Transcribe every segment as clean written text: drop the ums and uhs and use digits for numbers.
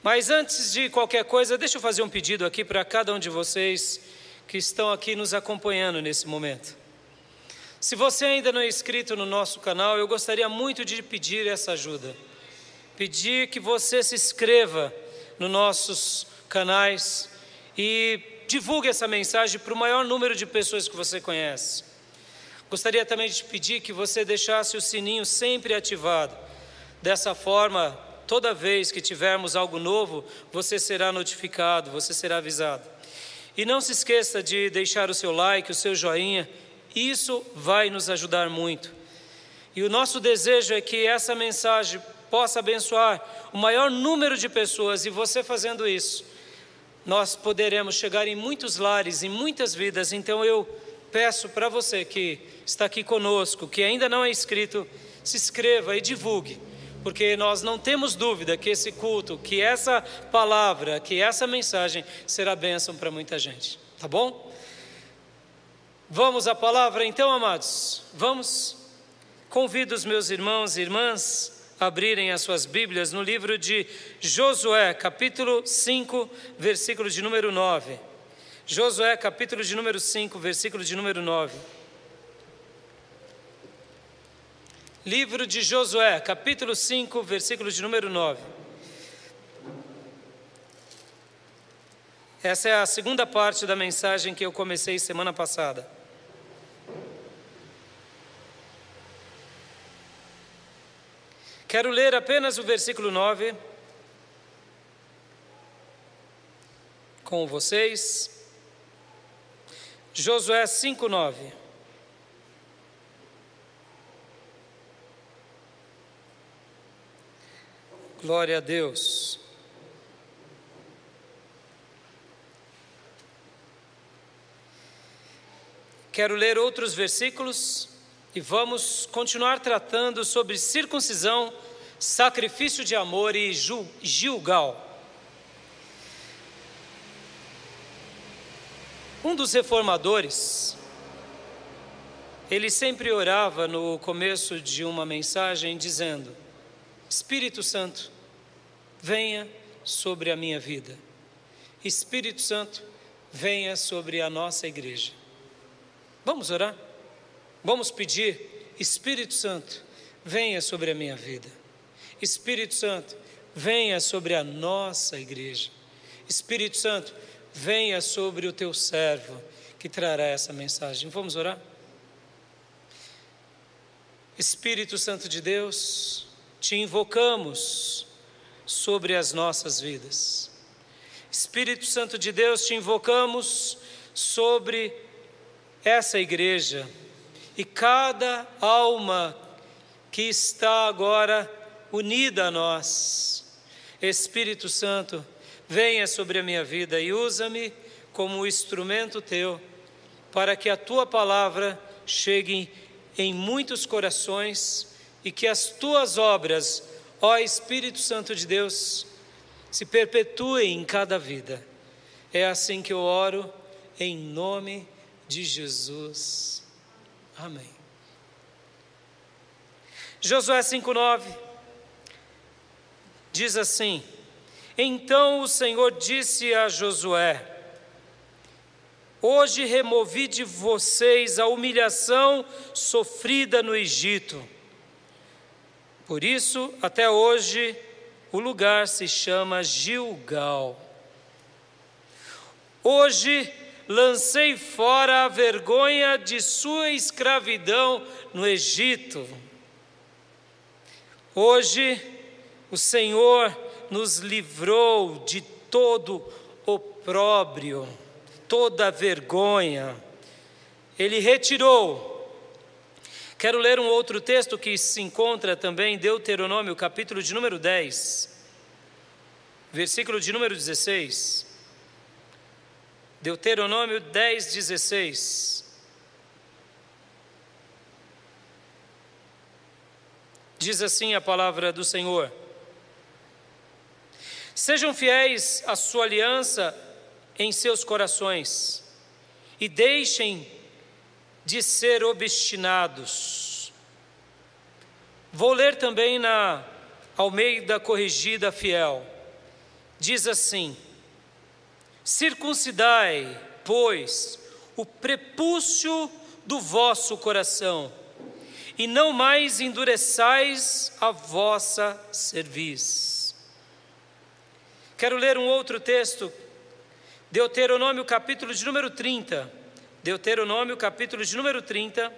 Mas antes de qualquer coisa, deixa eu fazer um pedido aqui para cada um de vocês que estão aqui nos acompanhando nesse momento. Se você ainda não é inscrito no nosso canal, eu gostaria muito de pedir essa ajuda. Pedir que você se inscreva nos nossos canais e divulgue essa mensagem para o maior número de pessoas que você conhece. Gostaria também de te pedir que você deixasse o sininho sempre ativado. Dessa forma, toda vez que tivermos algo novo, você será notificado, você será avisado. E não se esqueça de deixar o seu like, o seu joinha, isso vai nos ajudar muito. E o nosso desejo é que essa mensagem possa abençoar o maior número de pessoas, e você fazendo isso, nós poderemos chegar em muitos lares, em muitas vidas. Então eu peço para você que está aqui conosco, que ainda não é inscrito, se inscreva e divulgue, porque nós não temos dúvida que esse culto, que essa palavra, que essa mensagem será bênção para muita gente, tá bom? Vamos à palavra então, amados? Vamos? Convido os meus irmãos e irmãs a abrirem as suas Bíblias no livro de Josué, capítulo 5, versículo de número 9. Josué, capítulo de número 5, versículo de número 9. Livro de Josué, capítulo 5, versículo de número 9. Essa é a segunda parte da mensagem que eu comecei semana passada. Quero ler apenas o versículo 9 com vocês. Josué 5, 9. Glória a Deus. Quero ler outros versículos e vamos continuar tratando sobre circuncisão, sacrifício de amor e Gilgal. Um dos reformadores, ele sempre orava no começo de uma mensagem dizendo: Espírito Santo, venha sobre a minha vida. Espírito Santo, venha sobre a nossa igreja. Vamos orar? Vamos pedir: Espírito Santo, venha sobre a minha vida. Espírito Santo, venha sobre a nossa igreja. Espírito Santo, venha sobre o teu servo que trará essa mensagem. Vamos orar? Espírito Santo de Deus, te invocamos sobre as nossas vidas. Espírito Santo de Deus, te invocamos sobre essa igreja e cada alma que está agora unida a nós. Espírito Santo, venha sobre a minha vida e usa-me como instrumento teu, para que a tua palavra chegue em muitos corações e que as tuas obras, ó Espírito Santo de Deus, se perpetuem em cada vida. É assim que eu oro, em nome de Jesus. Amém. Josué 5,9 diz assim: Então o Senhor disse a Josué: Hoje removi de vocês a humilhação sofrida no Egito. Por isso, até hoje, o lugar se chama Gilgal. Hoje lancei fora a vergonha de sua escravidão no Egito. Hoje o Senhor nos livrou de todo opróbrio, toda vergonha. Ele retirou. Quero ler um outro texto que se encontra também em Deuteronômio, capítulo de número 10, versículo de número 16. Deuteronômio 10, 16. Diz assim a palavra do Senhor: Sejam fiéis à sua aliança em seus corações e deixem de ser obstinados. Vou ler também na Almeida Corrigida Fiel. diz assim: circuncidai, pois, o prepúcio do vosso coração, e não mais endureçais a vossa cerviz. Quero ler um outro texto, Deuteronômio capítulo de número 30, Deuteronômio capítulo de número 30,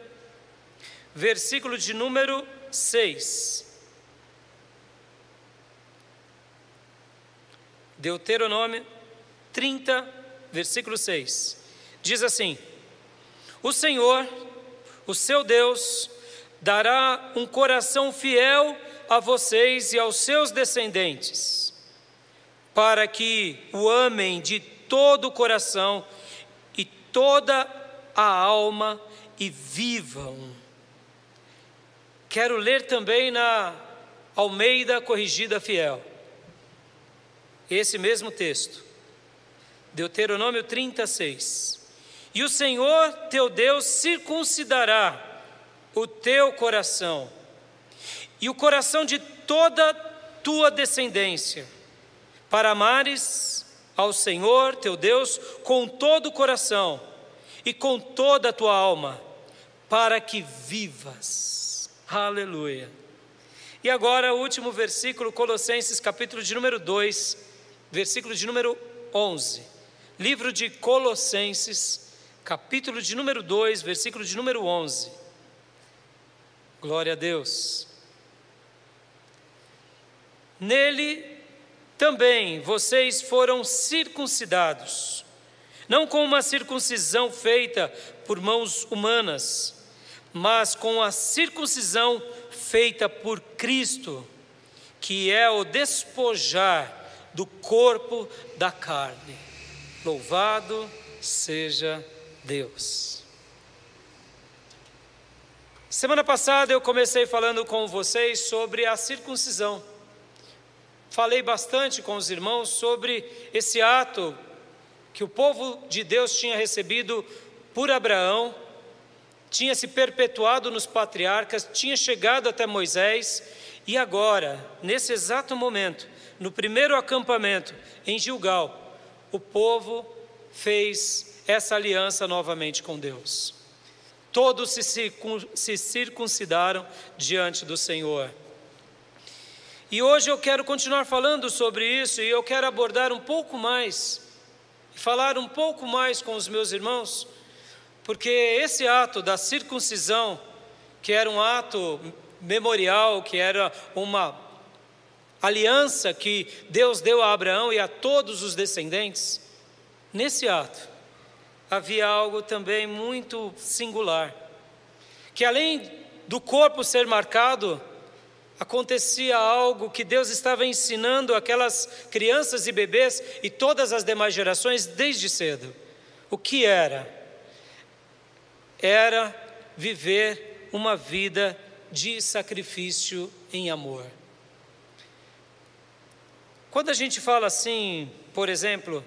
versículo de número 6. Deuteronômio 30, versículo 6. Diz assim: o Senhor, o seu Deus, dará um coração fiel a vocês e aos seus descendentes, para que o amem de todo o coração e toda a alma e vivam. Quero ler também na Almeida Corrigida Fiel, esse mesmo texto, Deuteronômio 36. E o Senhor teu Deus circuncidará o teu coração e o coração de toda tua descendência, para amares ao Senhor teu Deus com todo o coração e com toda a tua alma, para que vivas. Aleluia. E agora o último versículo, Colossenses capítulo de número 2, versículo de número 11. Livro de Colossenses, capítulo de número 2, versículo de número 11. Glória a Deus. Nele também vocês foram circuncidados, não com uma circuncisão feita por mãos humanas, mas com a circuncisão feita por Cristo, que é o despojar do corpo da carne. Louvado seja Deus. Semana passada eu comecei falando com vocês sobre a circuncisão. Falei bastante com os irmãos sobre esse ato que o povo de Deus tinha recebido por Abraão, tinha se perpetuado nos patriarcas, tinha chegado até Moisés, e agora, nesse exato momento, no primeiro acampamento em Gilgal, o povo fez essa aliança novamente com Deus. Todos se circuncidaram diante do Senhor. E hoje eu quero continuar falando sobre isso, e eu quero abordar um pouco mais, falar um pouco mais com os meus irmãos, porque esse ato da circuncisão, que era um ato memorial, que era uma aliança que Deus deu a Abraão e a todos os descendentes, nesse ato havia algo também muito singular, que além do corpo ser marcado, acontecia algo que Deus estava ensinando aquelas crianças e bebês e todas as demais gerações desde cedo. O que era? Era viver uma vida de sacrifício em amor. Quando a gente fala assim, por exemplo,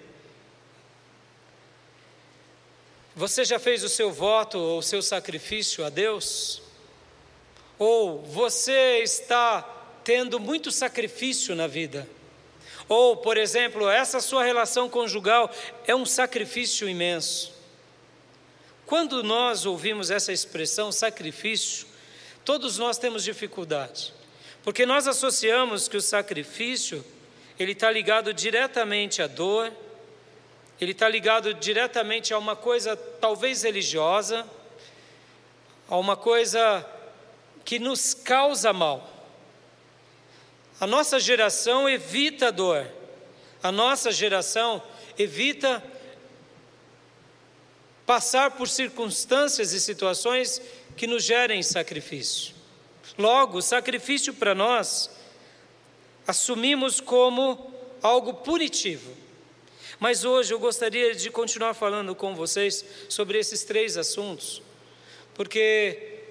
você já fez o seu voto ou o seu sacrifício a Deus? Ou você está tendo muito sacrifício na vida? Ou, por exemplo, essa sua relação conjugal é um sacrifício imenso. Quando nós ouvimos essa expressão sacrifício, todos nós temos dificuldade, porque nós associamos que o sacrifício, ele está ligado diretamente à dor, ele está ligado diretamente a uma coisa talvez religiosa, a uma coisa que nos causa mal. A nossa geração evita a dor, a nossa geração evita passar por circunstâncias e situações que nos gerem sacrifício. Logo, sacrifício para nós, assumimos como algo punitivo. Mas hoje eu gostaria de continuar falando com vocês sobre esses três assuntos, porque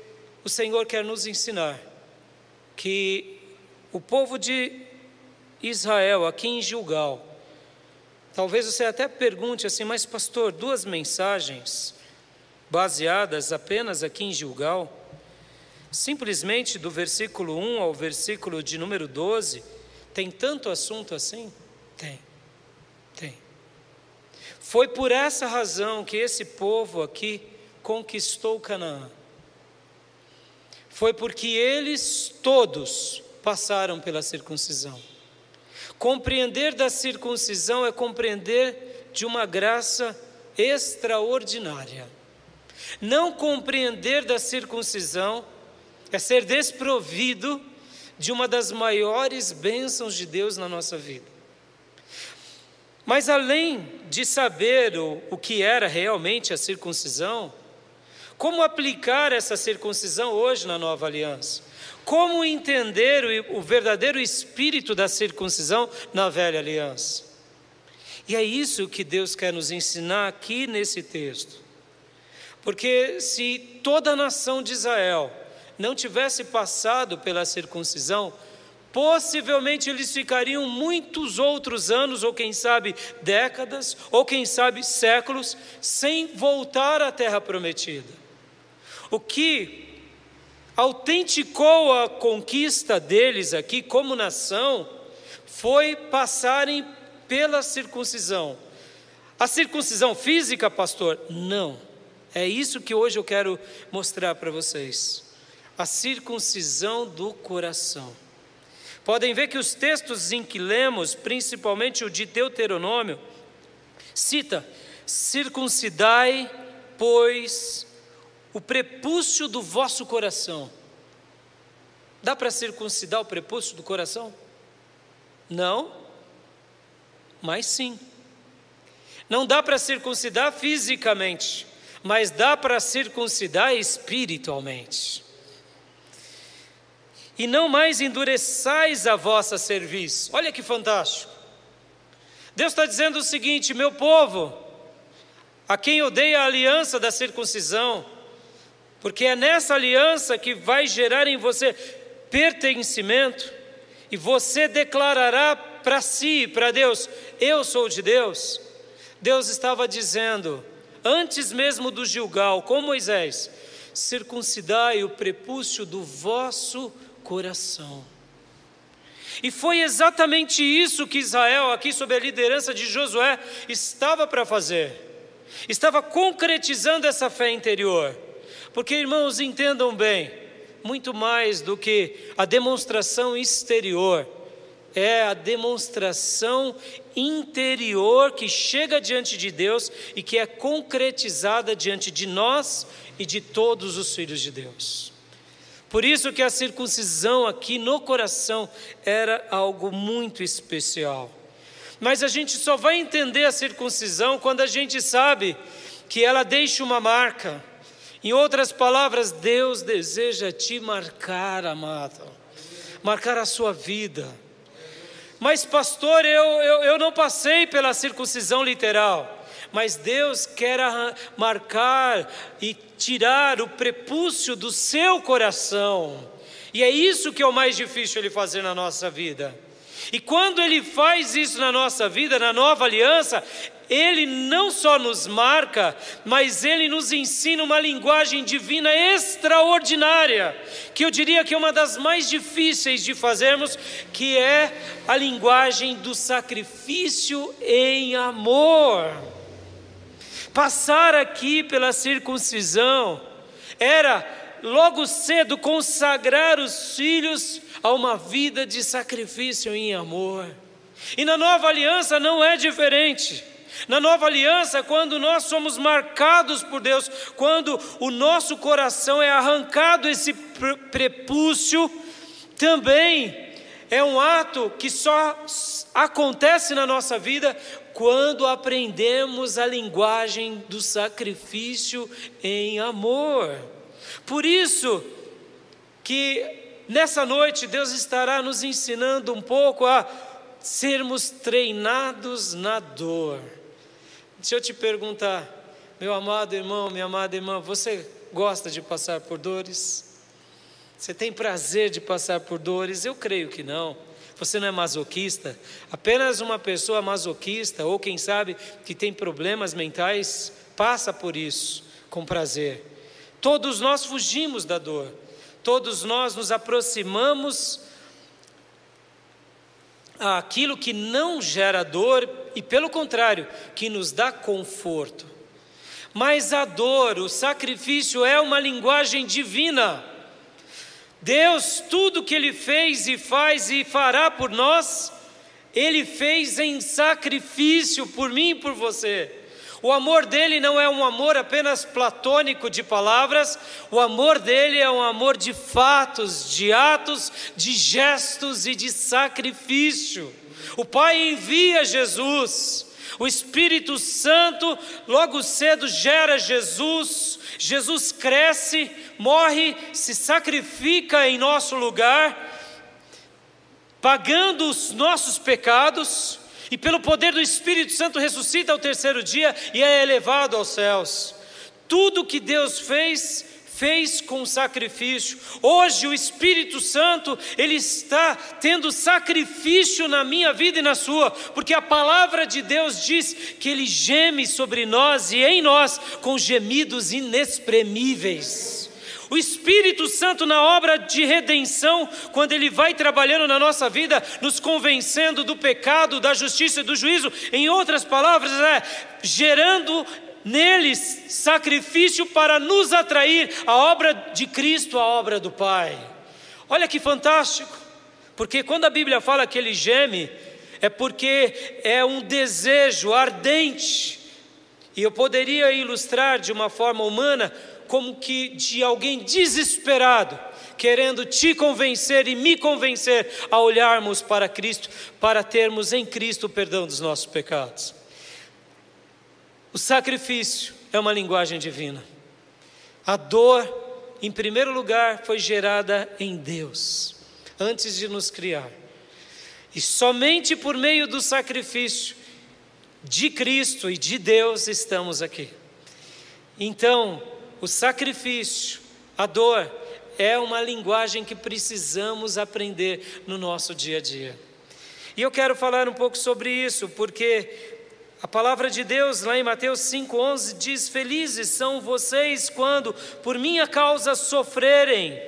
o Senhor quer nos ensinar que o povo de Israel, aqui em Gilgal, talvez você até pergunte assim, mas pastor, 2 mensagens baseadas apenas aqui em Gilgal? Simplesmente do versículo 1 ao versículo de número 12, tem tanto assunto assim? Tem. Tem. Foi por essa razão que esse povo aqui conquistou Canaã. Foi porque eles todos passaram pela circuncisão. Compreender da circuncisão é compreender de uma graça extraordinária. Não compreender da circuncisão é ser desprovido de uma das maiores bênçãos de Deus na nossa vida. Mas além de saber o que era realmente a circuncisão, como aplicar essa circuncisão hoje na nova aliança? Como entender o verdadeiro espírito da circuncisão na velha aliança? E é isso que Deus quer nos ensinar aqui nesse texto. Porque se toda a nação de Israel não tivesse passado pela circuncisão, possivelmente eles ficariam muitos outros anos, ou quem sabe décadas, ou quem sabe séculos, sem voltar à terra prometida. O que autenticou a conquista deles aqui como nação foi passarem pela circuncisão. A circuncisão física, pastor? Não. É isso que hoje eu quero mostrar para vocês. A circuncisão do coração. Podem ver que os textos em que lemos, principalmente o de Deuteronômio, cita: circuncidai, pois, o prepúcio do vosso coração. Dá para circuncidar o prepúcio do coração? Não, mas sim. Não dá para circuncidar fisicamente, mas dá para circuncidar espiritualmente. E não mais endureçais a vossa cerviz. Olha que fantástico. Deus está dizendo o seguinte: meu povo, a quem eu dei a aliança da circuncisão, porque é nessa aliança que vai gerar em você pertencimento, e você declarará para si, para Deus: eu sou de Deus. Deus estava dizendo, antes mesmo do Gilgal, com Moisés: circuncidai o prepúcio do vosso coração. E foi exatamente isso que Israel, aqui sob a liderança de Josué, estava para fazer. Estava concretizando essa fé interior. Porque, irmãos, entendam bem, muito mais do que a demonstração exterior, é a demonstração interior que chega diante de Deus e que é concretizada diante de nós e de todos os filhos de Deus. Por isso que a circuncisão aqui no coração era algo muito especial. Mas a gente só vai entender a circuncisão quando a gente sabe que ela deixa uma marca. Em outras palavras, Deus deseja te marcar, amado, marcar a sua vida. Mas pastor, eu não passei pela circuncisão literal, mas Deus quer marcar e tirar o prepúcio do seu coração, e é isso que é o mais difícil Ele fazer na nossa vida. E quando Ele faz isso na nossa vida, na nova aliança, Ele não só nos marca, mas Ele nos ensina uma linguagem divina extraordinária, que eu diria que é uma das mais difíceis de fazermos, que é a linguagem do sacrifício em amor. Passar aqui pela circuncisão era logo cedo consagrar os filhos a uma vida de sacrifício em amor. E na nova aliança não é diferente. Na nova aliança, quando nós somos marcados por Deus, quando o nosso coração é arrancado esse prepúcio, também é um ato que só acontece na nossa vida quando aprendemos a linguagem do sacrifício em amor. Por isso que nessa noite Deus estará nos ensinando um pouco a sermos treinados na dor. Deixa eu te perguntar, meu amado irmão, minha amada irmã, você gosta de passar por dores? Você tem prazer de passar por dores? Eu creio que não. Você não é masoquista? Apenas uma pessoa masoquista, ou quem sabe que tem problemas mentais, passa por isso com prazer. Todos nós fugimos da dor. Todos nós nos aproximamos àquilo que não gera dor e pelo contrário, que nos dá conforto. Mas a dor, o sacrifício é uma linguagem divina. Deus, tudo que Ele fez e faz e fará por nós, Ele fez em sacrifício por mim e por você. O amor dele não é um amor apenas platônico de palavras, o amor dele é um amor de fatos, de atos, de gestos e de sacrifício. O Pai envia Jesus, o Espírito Santo logo cedo gera Jesus, Jesus cresce, morre, se sacrifica em nosso lugar, pagando os nossos pecados, e pelo poder do Espírito Santo ressuscita ao terceiro dia e é elevado aos céus. Tudo que Deus fez com sacrifício. Hoje o Espírito Santo, Ele está tendo sacrifício na minha vida e na sua, porque a palavra de Deus diz que Ele geme sobre nós e em nós com gemidos inexprimíveis. O Espírito Santo na obra de redenção, quando Ele vai trabalhando na nossa vida, nos convencendo do pecado, da justiça e do juízo, em outras palavras, gerando neles sacrifício para nos atrair à obra de Cristo, à obra do Pai. Olha que fantástico, porque quando a Bíblia fala que Ele geme, é porque é um desejo ardente, e eu poderia ilustrar de uma forma humana, como que de alguém desesperado, querendo te convencer e me convencer a olharmos para Cristo, para termos em Cristo o perdão dos nossos pecados. O sacrifício é uma linguagem divina. A dor, em primeiro lugar, foi gerada em Deus, antes de nos criar. E somente por meio do sacrifício de Cristo e de Deus estamos aqui. Então, o sacrifício, a dor, é uma linguagem que precisamos aprender no nosso dia a dia. E eu quero falar um pouco sobre isso, porque a palavra de Deus, lá em Mateus 5,11, diz: felizes são vocês quando, por minha causa, sofrerem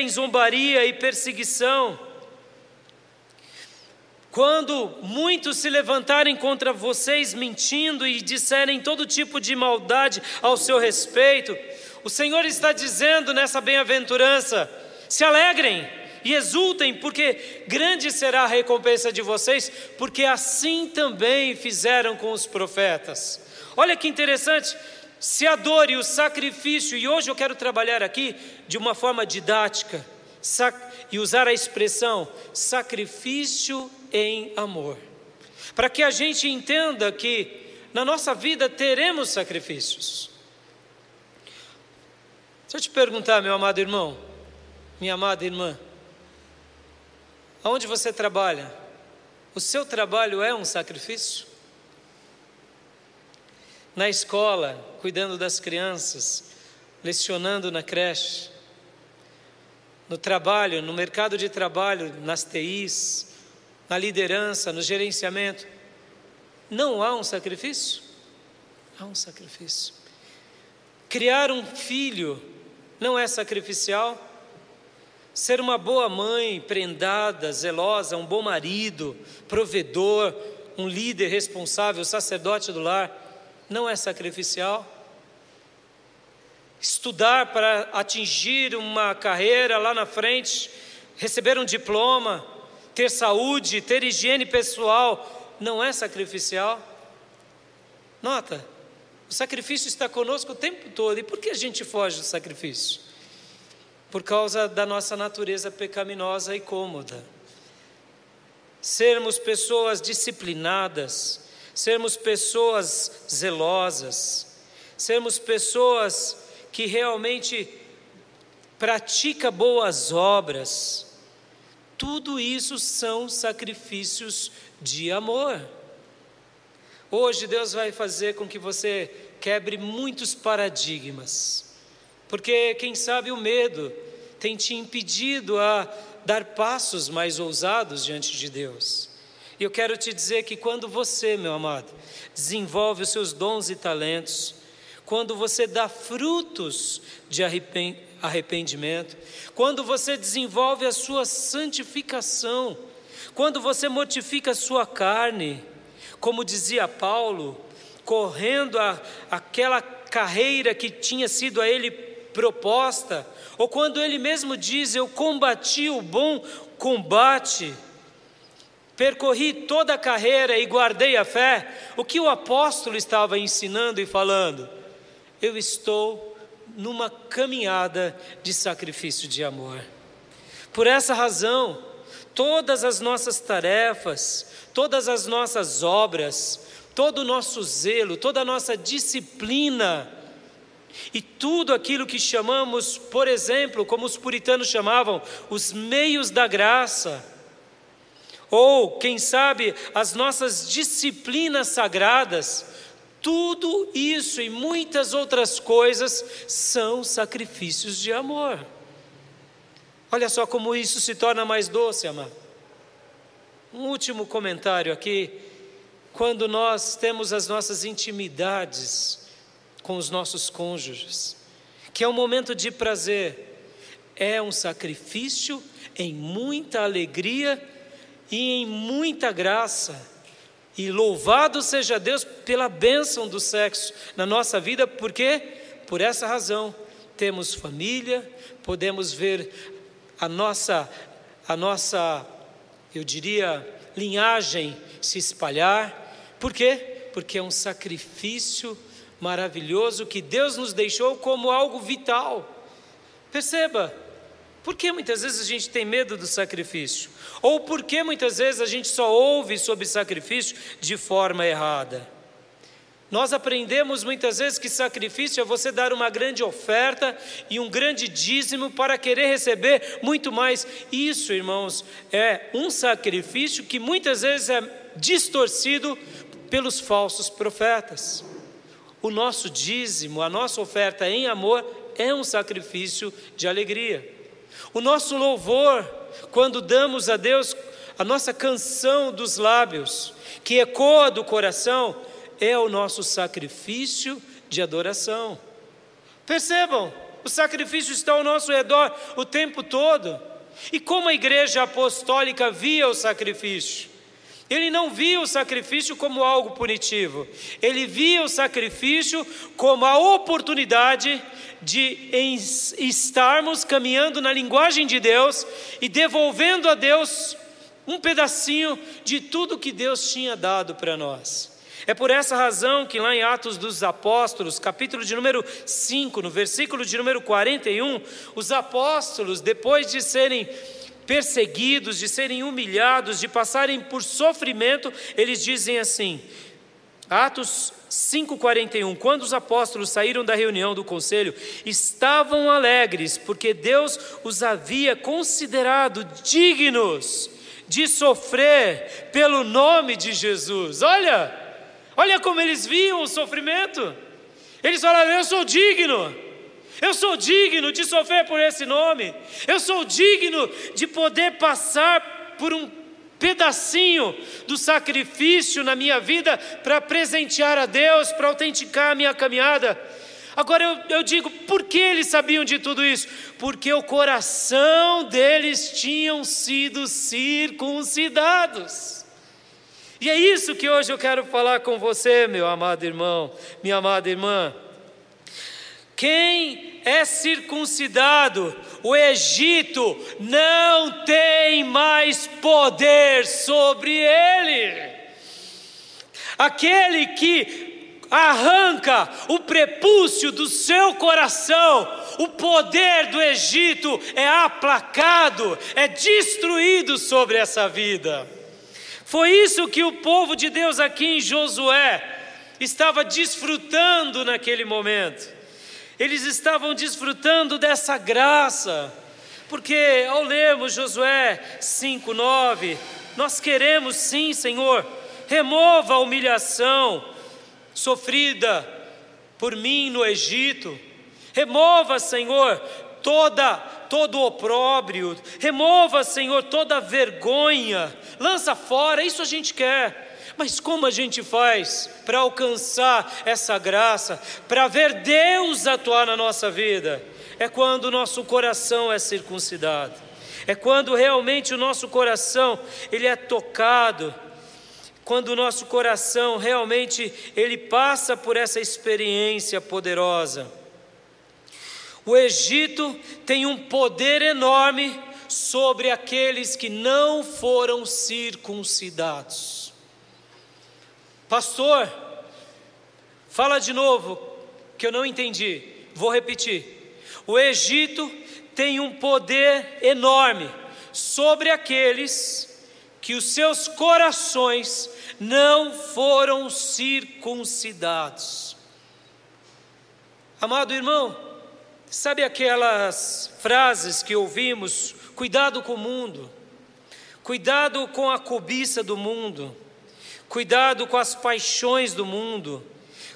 zombaria e perseguição. Quando muitos se levantarem contra vocês mentindo e disserem todo tipo de maldade ao seu respeito, o Senhor está dizendo nessa bem-aventurança: se alegrem e exultem, porque grande será a recompensa de vocês, porque assim também fizeram com os profetas. Olha que interessante, se a dor e o sacrifício, e hoje eu quero trabalhar aqui de uma forma didática, e usar a expressão sacrifício em amor, para que a gente entenda que na nossa vida teremos sacrifícios. Deixa eu te perguntar, meu amado irmão, minha amada irmã, aonde você trabalha, o seu trabalho é um sacrifício? Na escola, cuidando das crianças, lecionando na creche, no trabalho, no mercado de trabalho, nas TIs, na liderança, no gerenciamento, não há um sacrifício? Há um sacrifício. Criar um filho não é sacrificial? Ser uma boa mãe, prendada, zelosa, um bom marido, provedor, um líder responsável, sacerdote do lar, não é sacrificial? Estudar para atingir uma carreira lá na frente, receber um diploma, ter saúde, ter higiene pessoal, não é sacrificial? Nota, o sacrifício está conosco o tempo todo. E por que a gente foge do sacrifício? Por causa da nossa natureza pecaminosa e cômoda. Sermos pessoas disciplinadas, sermos pessoas zelosas, sermos pessoas que realmente praticam boas obras, tudo isso são sacrifícios de amor. Hoje Deus vai fazer com que você quebre muitos paradigmas, porque quem sabe o medo tem te impedido a dar passos mais ousados diante de Deus. E eu quero te dizer que quando você, meu amado, desenvolve os seus dons e talentos, quando você dá frutos de arrependimento, quando você desenvolve a sua santificação, quando você mortifica a sua carne, como dizia Paulo, correndo aquela carreira que tinha sido a ele proposta, ou quando ele mesmo diz: eu combati o bom combate, percorri toda a carreira e guardei a fé. O que o apóstolo estava ensinando e falando? Eu estou numa caminhada de sacrifício de amor. Por essa razão, todas as nossas tarefas, todas as nossas obras, todo o nosso zelo, toda a nossa disciplina e tudo aquilo que chamamos, por exemplo, como os puritanos chamavam, os meios da graça, ou quem sabe as nossas disciplinas sagradas, tudo isso e muitas outras coisas são sacrifícios de amor. Olha só como isso se torna mais doce, amado. Um último comentário aqui. Quando nós temos as nossas intimidades com os nossos cônjuges, que é um momento de prazer, é um sacrifício em muita alegria e em muita graça. E louvado seja Deus pela bênção do sexo na nossa vida, porque por essa razão temos família, podemos ver a nossa, eu diria, linhagem se espalhar. Por quê? Porque é um sacrifício maravilhoso que Deus nos deixou como algo vital. Perceba, por que muitas vezes a gente tem medo do sacrifício? Ou por que muitas vezes a gente só ouve sobre sacrifício de forma errada? Nós aprendemos muitas vezes que sacrifício é você dar uma grande oferta e um grande dízimo para querer receber muito mais. Isso, irmãos, é um sacrifício que muitas vezes é distorcido pelos falsos profetas. O nosso dízimo, a nossa oferta em amor é um sacrifício de alegria. O nosso louvor, quando damos a Deus a nossa canção dos lábios, que ecoa do coração, é o nosso sacrifício de adoração. Percebam, o sacrifício está ao nosso redor o tempo todo. E como a igreja apostólica via o sacrifício? Ele não via o sacrifício como algo punitivo. Ele via o sacrifício como a oportunidade de estarmos caminhando na linguagem de Deus e devolvendo a Deus um pedacinho de tudo que Deus tinha dado para nós. É por essa razão que lá em Atos dos Apóstolos, capítulo de número 5, no versículo de número 41, os apóstolos, depois de serem perseguidos, de serem humilhados, de passarem por sofrimento, eles dizem assim, Atos 5:41, quando os apóstolos saíram da reunião do conselho, estavam alegres, porque Deus os havia considerado dignos de sofrer pelo nome de Jesus. Olha como eles viam o sofrimento. Eles falaram: eu sou digno de sofrer por esse nome, eu sou digno de poder passar por um pedacinho do sacrifício na minha vida para presentear a Deus, para autenticar a minha caminhada. Agora eu digo, por que eles sabiam de tudo isso? Porque o coração deles tinham sido circuncidados. E é isso que hoje eu quero falar com você, meu amado irmão, minha amada irmã. Quem é circuncidado, o Egito não tem mais poder sobre ele. Aquele que arranca o prepúcio do seu coração, o poder do Egito é aplacado, é destruído sobre essa vida. Foi isso que o povo de Deus aqui em Josué estava desfrutando naquele momento. Eles estavam desfrutando dessa graça, porque ao lermos Josué 5:9, nós queremos sim, Senhor, remova a humilhação sofrida por mim no Egito, remova, Senhor, todo o opróbrio, remova, Senhor, toda a vergonha, lança fora, isso a gente quer. Mas como a gente faz para alcançar essa graça, para ver Deus atuar na nossa vida? É quando o nosso coração é circuncidado, É quando realmente o nosso coração, ele é tocado, quando o nosso coração realmente, ele passa por essa experiência poderosa. O Egito tem um poder enorme sobre aqueles que não foram circuncidados. Pastor, fala de novo, que eu não entendi, vou repetir. O Egito tem um poder enorme sobre aqueles que os seus corações não foram circuncidados. Amado irmão, sabe aquelas frases que ouvimos? Cuidado com o mundo, cuidado com a cobiça do mundo, cuidado com as paixões do mundo,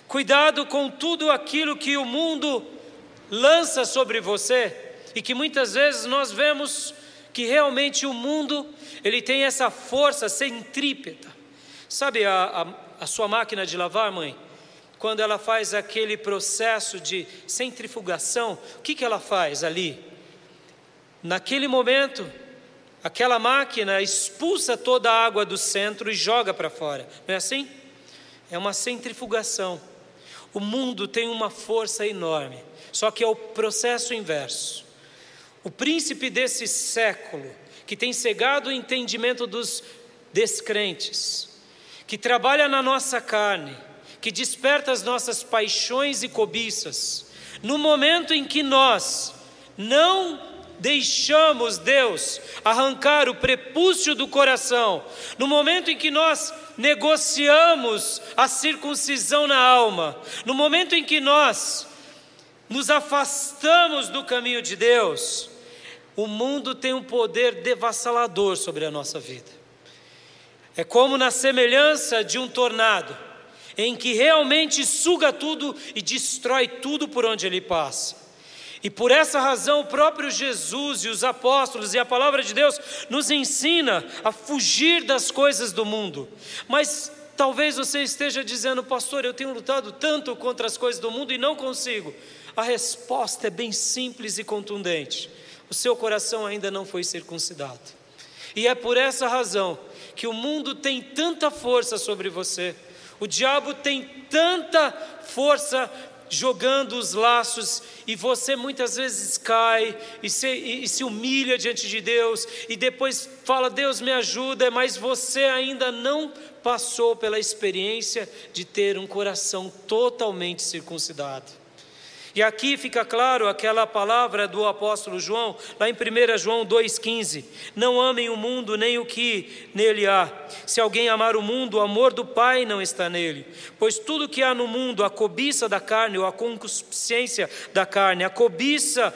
cuidado com tudo aquilo que o mundo lança sobre você, e que muitas vezes nós vemos que realmente o mundo, ele tem essa força centrípeta. Sabe a sua máquina de lavar, mãe? Quando ela faz aquele processo de centrifugação, o que ela faz ali? Naquele momento, aquela máquina expulsa toda a água do centro e joga para fora, não é assim? É uma centrifugação. O mundo tem uma força enorme, só que é o processo inverso. O príncipe desse século, que tem cegado o entendimento dos descrentes, que trabalha na nossa carne, que desperta as nossas paixões e cobiças, no momento em que nós não deixamos Deus arrancar o prepúcio do coração, no momento em que nós negociamos a circuncisão na alma, no momento em que nós nos afastamos do caminho de Deus, o mundo tem um poder devassalador sobre a nossa vida. É como na semelhança de um tornado, em que realmente suga tudo e destrói tudo por onde ele passa. E por essa razão o próprio Jesus e os apóstolos e a palavra de Deus nos ensina a fugir das coisas do mundo. Mas talvez você esteja dizendo: pastor, eu tenho lutado tanto contra as coisas do mundo e não consigo. A resposta é bem simples e contundente: o seu coração ainda não foi circuncidado. E é por essa razão que o mundo tem tanta força sobre você. O diabo tem tanta força jogando os laços, e você muitas vezes cai e se humilha diante de Deus, e depois fala: Deus me ajuda, mas você ainda não passou pela experiência de ter um coração totalmente circuncidado. E aqui fica claro aquela palavra do apóstolo João, lá em 1 João 2,15: não amem o mundo nem o que nele há. Se alguém amar o mundo, o amor do Pai não está nele. Pois tudo que há no mundo, a cobiça da carne ou a concupiscência da carne, a cobiça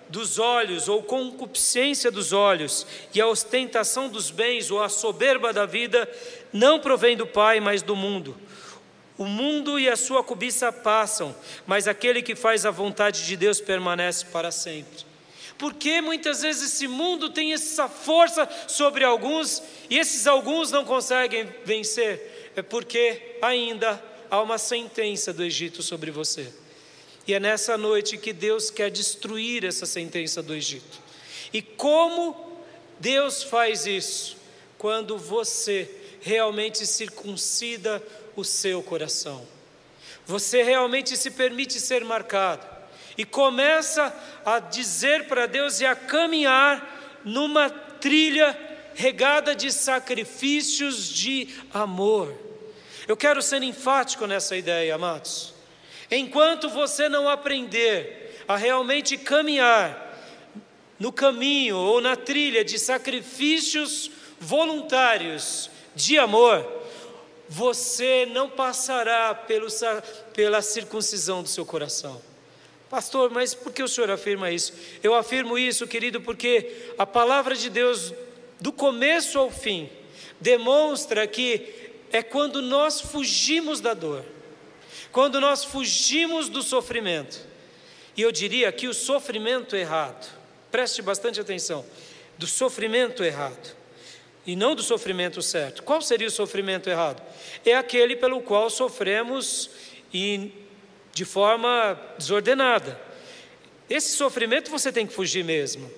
dos olhos ou concupiscência dos olhos e a ostentação dos bens ou a soberba da vida, não provém do Pai, mas do mundo. O mundo e a sua cobiça passam, mas aquele que faz a vontade de Deus permanece para sempre. Porque muitas vezes esse mundo tem essa força sobre alguns, e esses alguns não conseguem vencer? É porque ainda há uma sentença do Egito sobre você. E é nessa noite que Deus quer destruir essa sentença do Egito. E como Deus faz isso? Quando você realmente circuncida o seu coração. Você realmente se permite ser marcado e começa a dizer para Deus e a caminhar numa trilha regada de sacrifícios de amor. Eu quero ser enfático nessa ideia, amados. Enquanto você não aprender a realmente caminhar no caminho ou na trilha de sacrifícios voluntários de amor, você não passará pela circuncisão do seu coração. Pastor, mas por que o senhor afirma isso? Eu afirmo isso, querido, porque a palavra de Deus, do começo ao fim, demonstra que é quando nós fugimos da dor, quando nós fugimos do sofrimento, e eu diria que o sofrimento errado, preste bastante atenção, do sofrimento errado, e não do sofrimento certo. Qual seria o sofrimento errado? É aquele pelo qual sofremos e de forma desordenada. Esse sofrimento você tem que fugir mesmo.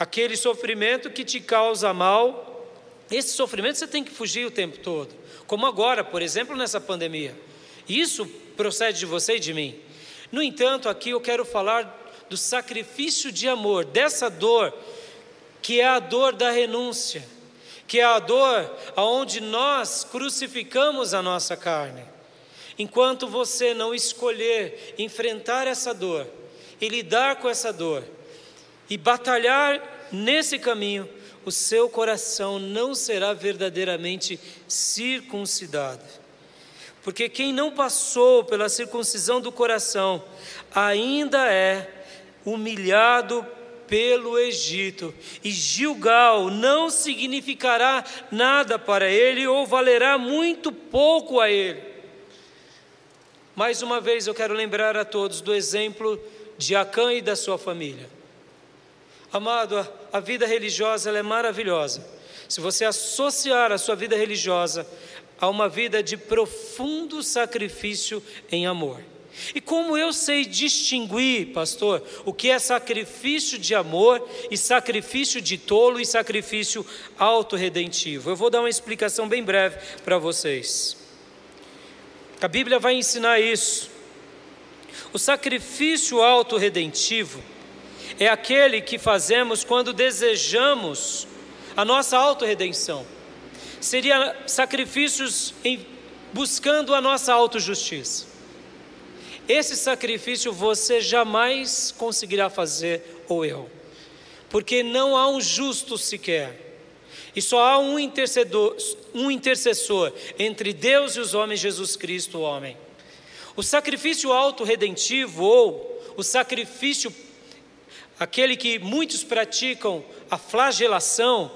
aquele sofrimento que te causa mal. Esse sofrimento você tem que fugir o tempo todo, como agora, por exemplo, nessa pandemia. Isso procede de você e de mim. No entanto, aqui eu quero falar do sacrifício de amor, dessa dor, que é a dor da renúncia, que é a dor onde nós crucificamos a nossa carne. Enquanto você não escolher enfrentar essa dor e lidar com essa dor e batalhar nesse caminho, o seu coração não será verdadeiramente circuncidado. Porque quem não passou pela circuncisão do coração ainda é humilhado pelo Egito, e Gilgal não significará nada para ele ou valerá muito pouco a ele. Mais uma vez eu quero lembrar a todos do exemplo de Acã e da sua família. Amado, a vida religiosa ela é maravilhosa. Se você associar a sua vida religiosa a uma vida de profundo sacrifício em amor. E como eu sei distinguir, pastor, o que é sacrifício de amor e sacrifício de tolo e sacrifício autorredentivo? Eu vou dar uma explicação bem breve para vocês. A Bíblia vai ensinar isso. O sacrifício autorredentivo é aquele que fazemos quando desejamos a nossa autorredenção. Seria sacrifícios buscando a nossa autojustiça. Esse sacrifício você jamais conseguirá fazer, ou eu, porque não há um justo sequer, e só há um intercessor entre Deus e os homens, Jesus Cristo, o homem. O sacrifício autorredentivo, ou o sacrifício, aquele que muitos praticam, a flagelação,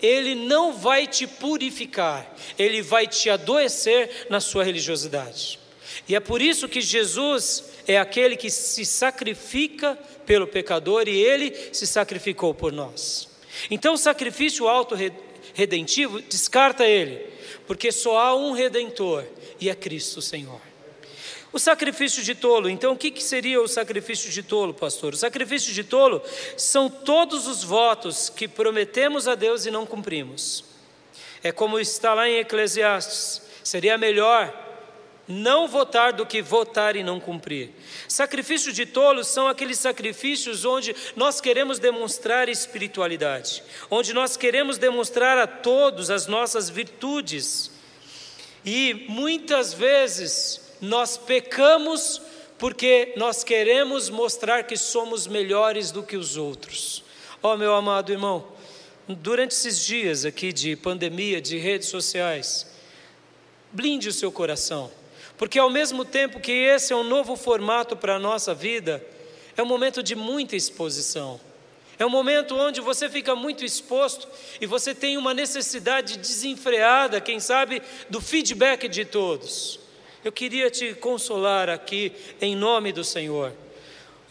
ele não vai te purificar, ele vai te adoecer na sua religiosidade. E é por isso que Jesus é aquele que se sacrifica pelo pecador e ele se sacrificou por nós. Então o sacrifício autorredentivo descarta ele, porque só há um Redentor e é Cristo Senhor. O sacrifício de tolo, então o que seria o sacrifício de tolo, pastor? O sacrifício de tolo são todos os votos que prometemos a Deus e não cumprimos. É como está lá em Eclesiastes, seria melhor não votar do que votar e não cumprir. Sacrifício de tolos são aqueles sacrifícios onde nós queremos demonstrar espiritualidade, onde nós queremos demonstrar a todos as nossas virtudes. E muitas vezes nós pecamos porque nós queremos mostrar que somos melhores do que os outros. Ó, meu amado irmão, durante esses dias aqui de pandemia, de redes sociais, blinde o seu coração. Porque ao mesmo tempo que esse é um novo formato para a nossa vida, é um momento de muita exposição. É um momento onde você fica muito exposto e você tem uma necessidade desenfreada, quem sabe, do feedback de todos. Eu queria te consolar aqui em nome do Senhor.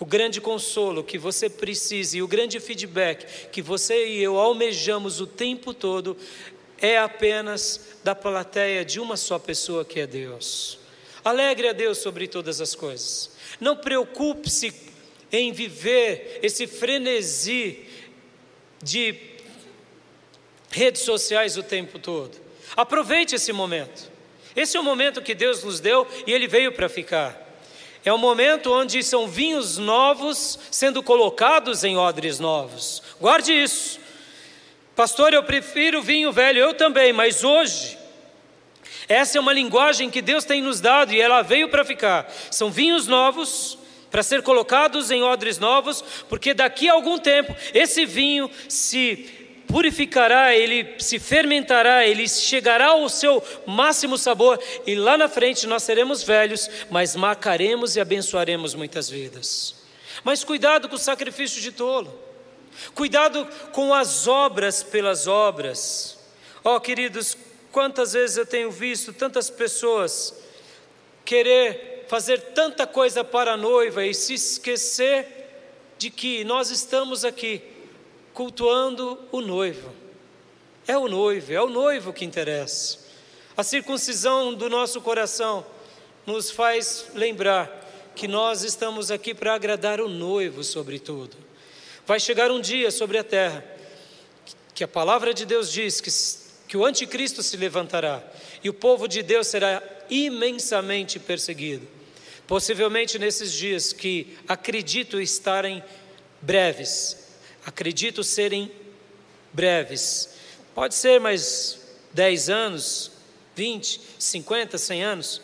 O grande consolo que você precisa e o grande feedback que você e eu almejamos o tempo todo é apenas da plateia de uma só pessoa, que é Deus. Alegre a Deus sobre todas as coisas. Não preocupe-se em viver esse frenesi de redes sociais o tempo todo. Aproveite esse momento. Esse é o momento que Deus nos deu e Ele veio para ficar. É um momento onde são vinhos novos sendo colocados em odres novos. Guarde isso. Pastor, eu prefiro vinho velho, eu também, mas hoje essa é uma linguagem que Deus tem nos dado e ela veio para ficar. São vinhos novos para ser colocados em odres novos, porque daqui a algum tempo esse vinho se purificará, ele se fermentará, ele chegará ao seu máximo sabor e lá na frente nós seremos velhos, mas marcaremos e abençoaremos muitas vidas. Mas cuidado com o sacrifício de tolo, cuidado com as obras pelas obras. Ó, queridos, quantas vezes eu tenho visto tantas pessoas querer fazer tanta coisa para a noiva e se esquecer de que nós estamos aqui cultuando o noivo. É o noivo que interessa. A circuncisão do nosso coração nos faz lembrar que nós estamos aqui para agradar o noivo sobretudo. vai chegar um dia sobre a terra, que a palavra de Deus diz que o anticristo se levantará, e o povo de Deus será imensamente perseguido. Possivelmente nesses dias que acredito estarem breves, acredito serem breves, pode ser mais 10 anos, 20, 50, 100 anos,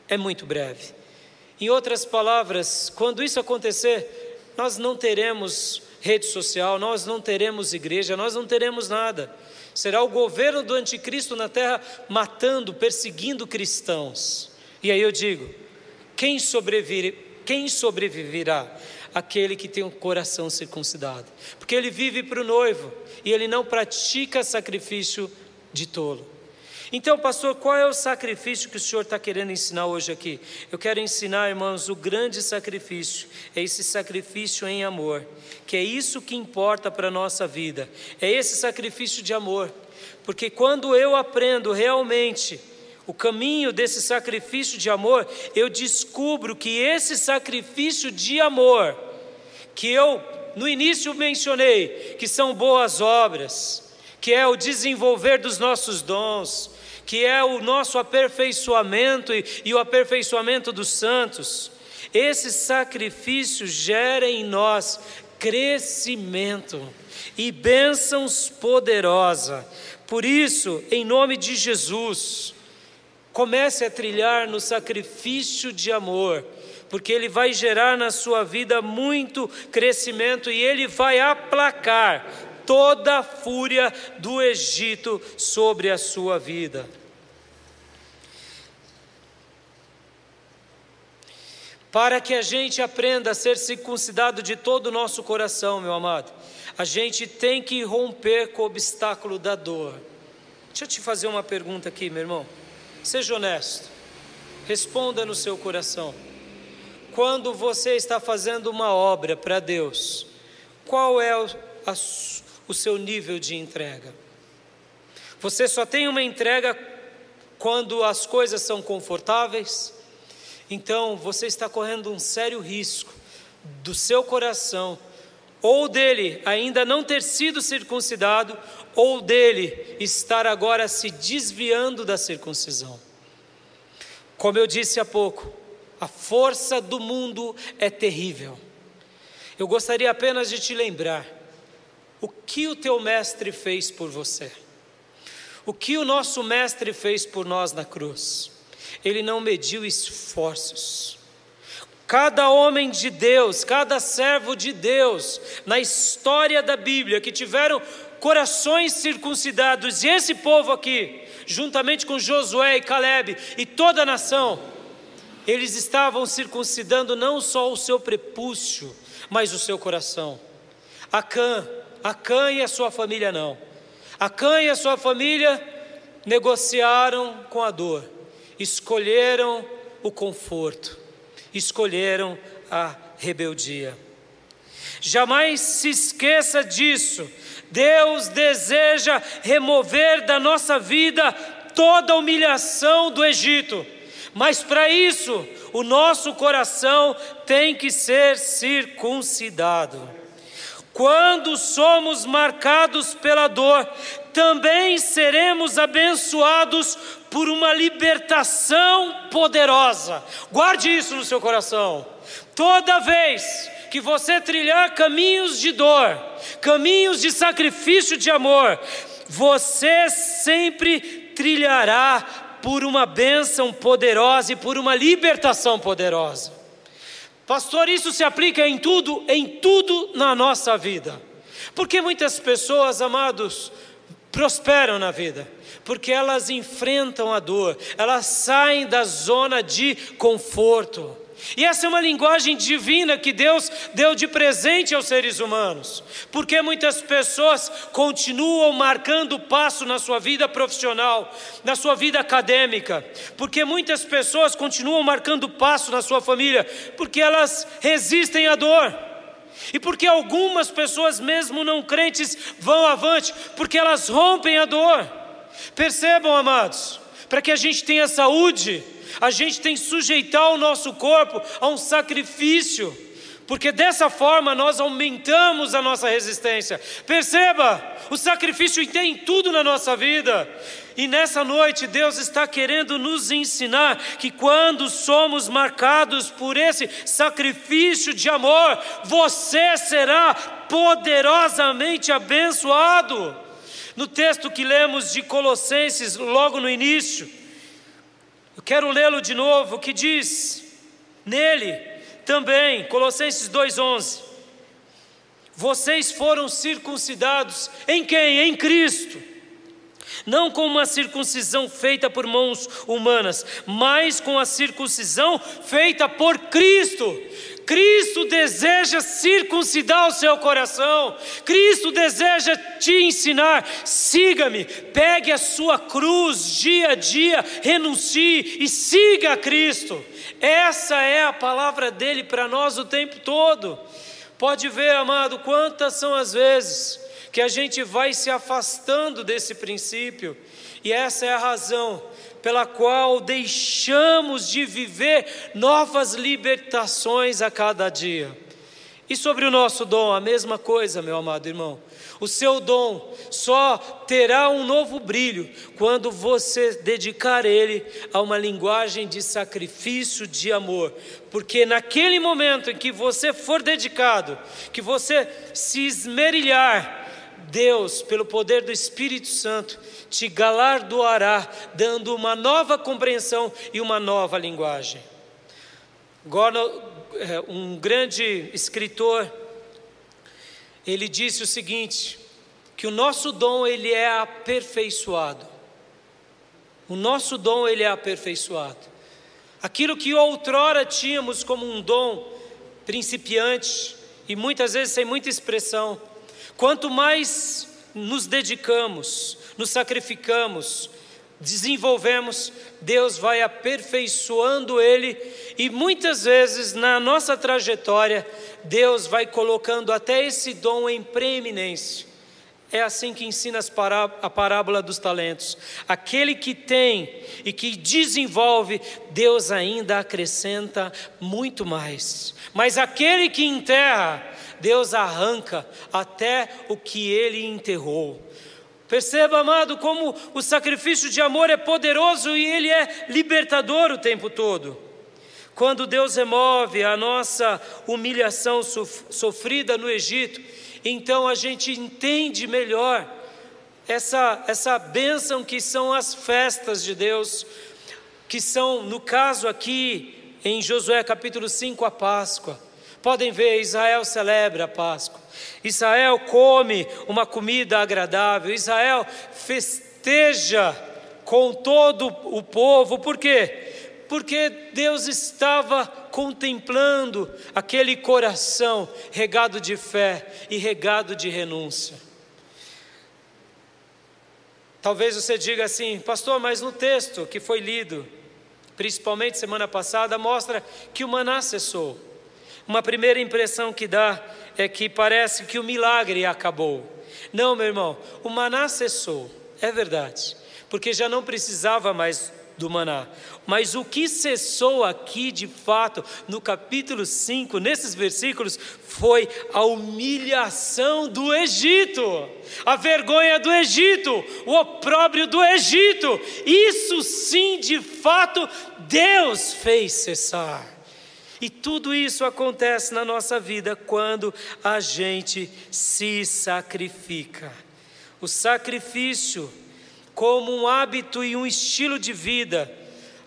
é muito breve. Em outras palavras, quando isso acontecer, nós não teremos rede social, nós não teremos igreja, nós não teremos nada. Será o governo do anticristo na terra matando, perseguindo cristãos. E aí eu digo, quem sobreviverá? Aquele que tem um coração circuncidado, porque ele vive para o noivo e ele não pratica sacrifício de tolo. Então, pastor, qual é o sacrifício que o senhor está querendo ensinar hoje aqui? Eu quero ensinar, irmãos, o grande sacrifício, é esse sacrifício em amor, que é isso que importa para a nossa vida, é esse sacrifício de amor, porque quando eu aprendo realmente o caminho desse sacrifício de amor, eu descubro que esse sacrifício de amor, que eu no início mencionei, que são boas obras, que é o desenvolver dos nossos dons, que é o nosso aperfeiçoamento e o aperfeiçoamento dos santos, esse sacrifício gera em nós crescimento e bênçãos poderosas. Por isso, em nome de Jesus, comece a trilhar no sacrifício de amor, porque ele vai gerar na sua vida muito crescimento e ele vai aplacar toda a fúria do Egito sobre a sua vida. Para que a gente aprenda a ser circuncidado de todo o nosso coração, meu amado, a gente tem que romper com o obstáculo da dor. Deixa eu te fazer uma pergunta aqui, meu irmão. Seja honesto, responda no seu coração. Quando você está fazendo uma obra para Deus, qual é o seu nível de entrega? Você só tem uma entrega quando as coisas são confortáveis? Então você está correndo um sério risco do seu coração, ou dele ainda não ter sido circuncidado, ou dele estar agora se desviando da circuncisão. Como eu disse há pouco, a força do mundo é terrível. Eu gostaria apenas de te lembrar o que o teu mestre fez por você, o que o nosso mestre fez por nós na cruz. Ele não mediu esforços. Cada homem de Deus, cada servo de Deus na história da Bíblia que tiveram corações circuncidados, e esse povo aqui, juntamente com Josué e Caleb e toda a nação, eles estavam circuncidando não só o seu prepúcio, mas o seu coração. Acã e a sua família não. Acã e a sua família negociaram com a dor, escolheram o conforto, escolheram a rebeldia. Jamais se esqueça disso. Deus deseja remover da nossa vida toda a humilhação do Egito, mas para isso o nosso coração tem que ser circuncidado. Quando somos marcados pela dor, também seremos abençoados por uma libertação poderosa. Guarde isso no seu coração. Toda vez que você trilhar caminhos de dor, caminhos de sacrifício de amor, você sempre trilhará por uma bênção poderosa e por uma libertação poderosa. Pastor, isso se aplica em tudo na nossa vida. Porque muitas pessoas, amados, prosperam na vida, porque elas enfrentam a dor, elas saem da zona de conforto. E essa é uma linguagem divina que Deus deu de presente aos seres humanos, porque muitas pessoas continuam marcando passo na sua vida profissional, na sua vida acadêmica, porque muitas pessoas continuam marcando passo na sua família, porque elas resistem à dor, e porque algumas pessoas mesmo não crentes vão avante, porque elas rompem a dor. Percebam, amados, para que a gente tenha saúde, a gente tem que sujeitar o nosso corpo a um sacrifício, porque dessa forma nós aumentamos a nossa resistência. Perceba, o sacrifício tem tudo na nossa vida, e nessa noite Deus está querendo nos ensinar que quando somos marcados por esse sacrifício de amor, você será poderosamente abençoado. No texto que lemos de Colossenses, logo no início, eu quero lê-lo de novo, que diz nele também, Colossenses 2:11, vocês foram circuncidados em quem? Em Cristo, não com uma circuncisão feita por mãos humanas, mas com a circuncisão feita por Cristo. Cristo deseja circuncidar o seu coração. Cristo deseja te ensinar: siga-me, pegue a sua cruz dia a dia, renuncie e siga a Cristo. Essa é a palavra dele para nós o tempo todo. Pode ver, amado, quantas são as vezes que a gente vai se afastando desse princípio, e essa é a razão pela qual deixamos de viver novas libertações a cada dia. E sobre o nosso dom, a mesma coisa, meu amado irmão. O seu dom só terá um novo brilho quando você dedicar ele a uma linguagem de sacrifício, de amor. Porque naquele momento em que você for dedicado, que você se esmerilhar, Deus, pelo poder do Espírito Santo, te galardoará, dando uma nova compreensão e uma nova linguagem. Um grande escritor, ele disse o seguinte, que o nosso dom ele é aperfeiçoado. O nosso dom ele é aperfeiçoado. Aquilo que outrora tínhamos como um dom principiante, e muitas vezes sem muita expressão, quanto mais nos dedicamos, nos sacrificamos, desenvolvemos, Deus vai aperfeiçoando ele, e muitas vezes na nossa trajetória, Deus vai colocando até esse dom em preeminência. É assim que ensina a parábola dos talentos. Aquele que tem e que desenvolve, Deus ainda acrescenta muito mais. Mas aquele que enterra, Deus arranca até o que ele enterrou. Perceba, amado, como o sacrifício de amor é poderoso e ele é libertador o tempo todo. Quando Deus remove a nossa humilhação sofrida no Egito, então a gente entende melhor essa bênção que são as festas de Deus, que são, no caso aqui, em Josué capítulo 5, a Páscoa. Podem ver, Israel celebra a Páscoa, Israel come uma comida agradável, Israel festeja com todo o povo. Por quê? Porque Deus estava contemplando aquele coração regado de fé e regado de renúncia. Talvez você diga assim, pastor, mas no texto que foi lido, principalmente semana passada, mostra que o maná cessou. Uma primeira impressão que dá é que parece que o milagre acabou. Não, meu irmão, o maná cessou, é verdade, porque já não precisava mais do maná. Mas o que cessou aqui de fato, no capítulo 5, nesses versículos, foi a humilhação do Egito, a vergonha do Egito, o opróbrio do Egito. Isso sim, de fato, Deus fez cessar. E tudo isso acontece na nossa vida quando a gente se sacrifica. O sacrifício como um hábito e um estilo de vida,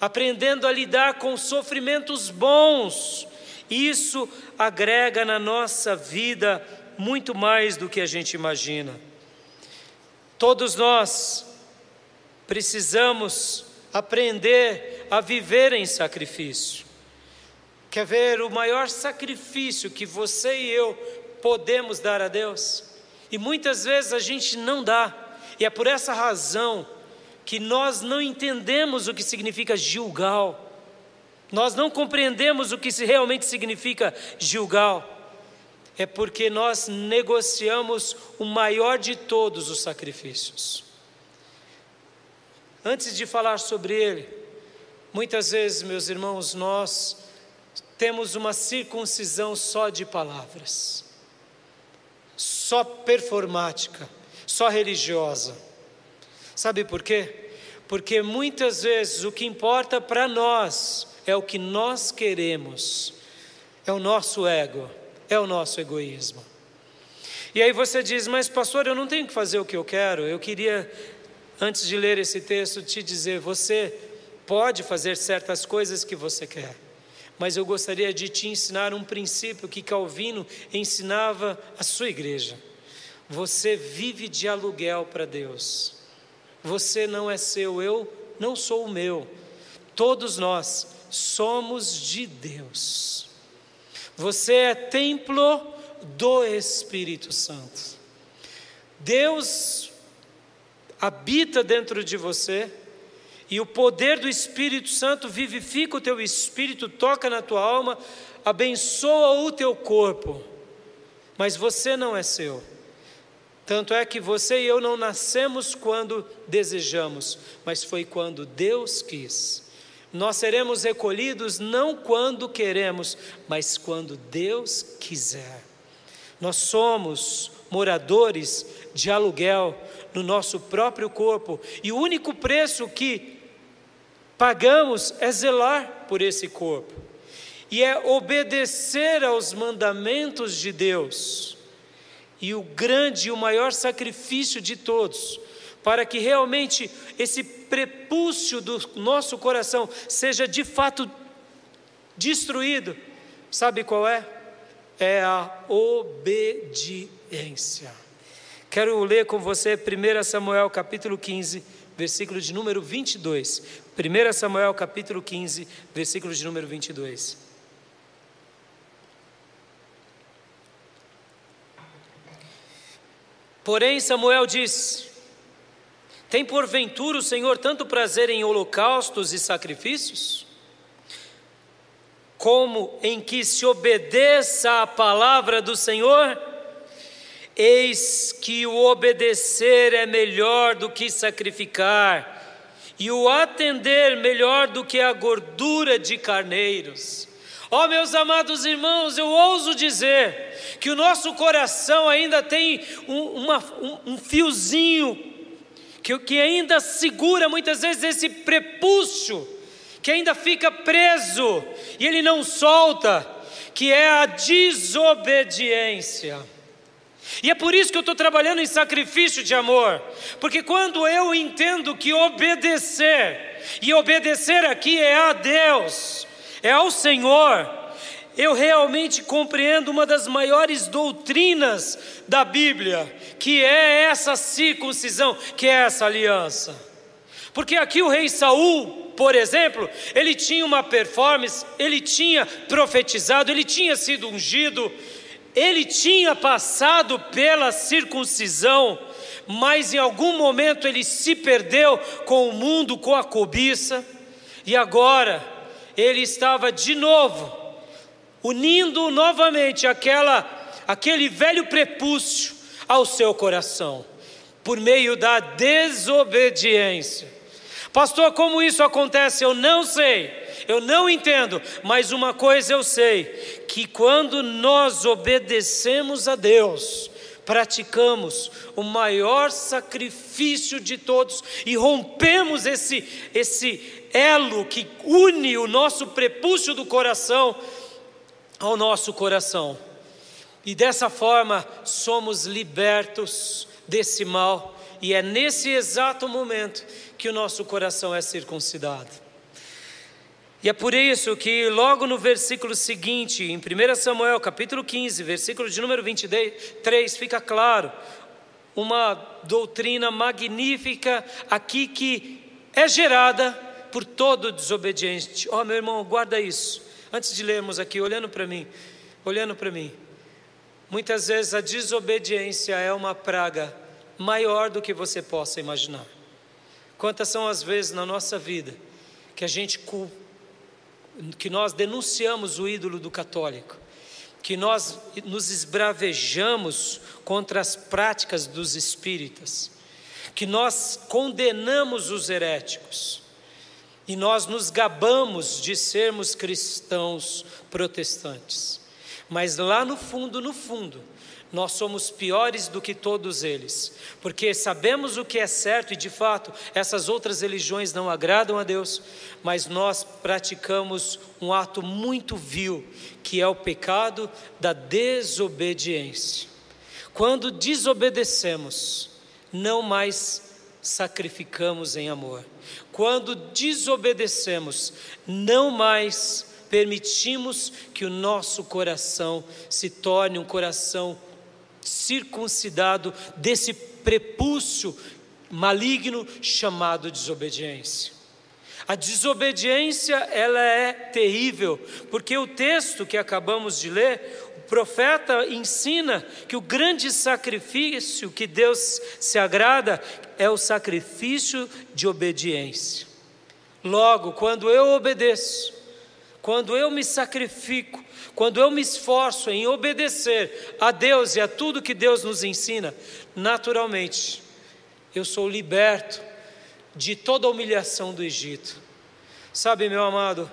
aprendendo a lidar com sofrimentos bons, isso agrega na nossa vida muito mais do que a gente imagina. Todos nós precisamos aprender a viver em sacrifício. Quer ver o maior sacrifício que você e eu podemos dar a Deus? E muitas vezes a gente não dá. E é por essa razão que nós não entendemos o que significa Gilgal. Nós não compreendemos o que realmente significa Gilgal. É porque nós negociamos o maior de todos os sacrifícios. Antes de falar sobre ele, muitas vezes, meus irmãos, nós temos uma circuncisão só de palavras, só performática, só religiosa. Sabe por quê? Porque muitas vezes o que importa para nós é o que nós queremos, é o nosso ego, é o nosso egoísmo. E aí você diz: mas pastor, eu não tenho que fazer o que eu quero. Eu queria, antes de ler esse texto, te dizer: você pode fazer certas coisas que você quer, mas eu gostaria de te ensinar um princípio que Calvino ensinava à sua igreja. Você vive de aluguel para Deus. Você não é seu, eu não sou o meu. Todos nós somos de Deus. Você é templo do Espírito Santo. Deus habita dentro de você, e o poder do Espírito Santo vivifica o teu espírito, toca na tua alma, abençoa o teu corpo, mas você não é seu. Tanto é que você e eu não nascemos quando desejamos, mas foi quando Deus quis. Nós seremos recolhidos não quando queremos, mas quando Deus quiser. Nós somos moradores de aluguel no nosso próprio corpo, e o único preço que pagamos é zelar por esse corpo, e é obedecer aos mandamentos de Deus. E o grande e o maior sacrifício de todos, para que realmente esse prepúcio do nosso coração seja de fato destruído, sabe qual é? É a obediência. Quero ler com você 1 Samuel capítulo 15, versículo de número 22. 1 Samuel capítulo 15, versículo de número 22. Porém Samuel disse: tem porventura o Senhor tanto prazer em holocaustos e sacrifícios, como em que se obedeça à palavra do Senhor? Eis que o obedecer é melhor do que sacrificar, e o atender melhor do que a gordura de carneiros. Ó, meus amados irmãos, eu ouso dizer que o nosso coração ainda tem um fiozinho que ainda segura muitas vezes esse prepúcio, que ainda fica preso e ele não solta, que é a desobediência. E é por isso que eu estou trabalhando em sacrifício de amor, porque quando eu entendo que obedecer, e obedecer aqui é a Deus, é ao Senhor, eu realmente compreendo uma das maiores doutrinas da Bíblia, que é essa circuncisão, que é essa aliança. Porque aqui o rei Saul, por exemplo, ele tinha uma performance, ele tinha profetizado, ele tinha sido ungido, ele tinha passado pela circuncisão, mas em algum momento ele se perdeu com o mundo, com a cobiça, e agora ele estava de novo unindo novamente aquele velho prepúcio ao seu coração, por meio da desobediência. Pastor, como isso acontece? Eu não sei, eu não entendo, mas uma coisa eu sei, que quando nós obedecemos a Deus, praticamos o maior sacrifício de todos e rompemos esse elo que une o nosso prepúcio do coração ao nosso coração, e dessa forma somos libertos desse mal, e é nesse exato momento que o nosso coração é circuncidado. E é por isso que logo no versículo seguinte, em 1 Samuel capítulo 15, versículo de número 23, fica claro uma doutrina magnífica aqui que é gerada por todo desobediente. Ó, meu irmão, guarda isso. Antes de lermos aqui, olhando para mim, muitas vezes a desobediência é uma praga maior do que você possa imaginar. Quantas são as vezes na nossa vida que nós denunciamos o ídolo do católico, que nós nos esbravejamos contra as práticas dos espíritas, que nós condenamos os heréticos, E nós nos gabamos de sermos cristãos protestantes. Mas lá no fundo, nós somos piores do que todos eles, porque sabemos o que é certo e de fato essas outras religiões não agradam a Deus, mas nós praticamos um ato muito vil, que é o pecado da desobediência. Quando desobedecemos, não mais sacrificamos em amor. Quando desobedecemos, não mais permitimos que o nosso coração se torne um coração circuncidado desse prepúcio maligno chamado desobediência. A desobediência, ela é terrível, porque o texto que acabamos de ler, o profeta ensina que o grande sacrifício que Deus se agrada é o sacrifício de obediência. Logo, quando eu obedeço, quando eu me sacrifico, quando eu me esforço em obedecer a Deus e a tudo que Deus nos ensina, naturalmente, eu sou liberto de toda a humilhação do Egito. Sabe, meu amado,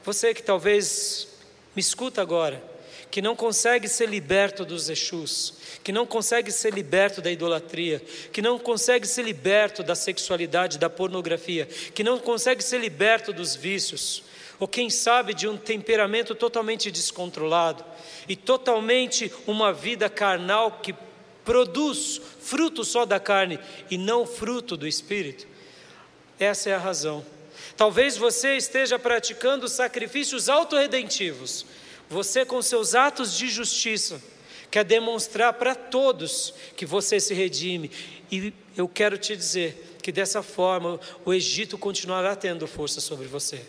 você que talvez me escuta agora, que não consegue ser liberto dos Exus, que não consegue ser liberto da idolatria, que não consegue ser liberto da sexualidade, da pornografia, que não consegue ser liberto dos vícios, ou quem sabe de um temperamento totalmente descontrolado e totalmente uma vida carnal que produz fruto só da carne e não fruto do Espírito. Essa é a razão. Talvez você esteja praticando sacrifícios autorredentivos. Você, com seus atos de justiça, quer demonstrar para todos que você se redime. E eu quero te dizer que dessa forma o Egito continuará tendo força sobre você.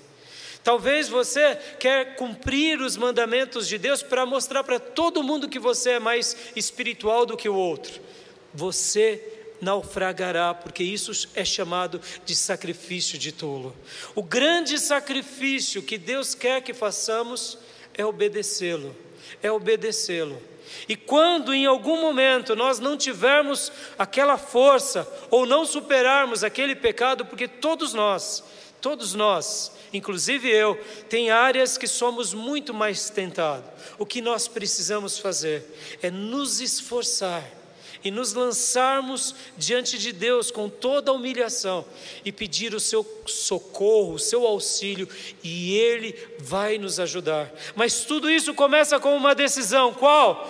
Talvez você quer cumprir os mandamentos de Deus para mostrar para todo mundo que você é mais espiritual do que o outro. Você naufragará, porque isso é chamado de sacrifício de tolo. O grande sacrifício que Deus quer que façamos é obedecê-lo, E quando em algum momento nós não tivermos aquela força, ou não superarmos aquele pecado, porque todos nós, inclusive eu, tem áreas que somos muito mais tentados. O que nós precisamos fazer é nos esforçar e nos lançarmos diante de Deus com toda a humilhação e pedir o seu socorro, o seu auxílio, e Ele vai nos ajudar. Mas tudo isso começa com uma decisão. Qual?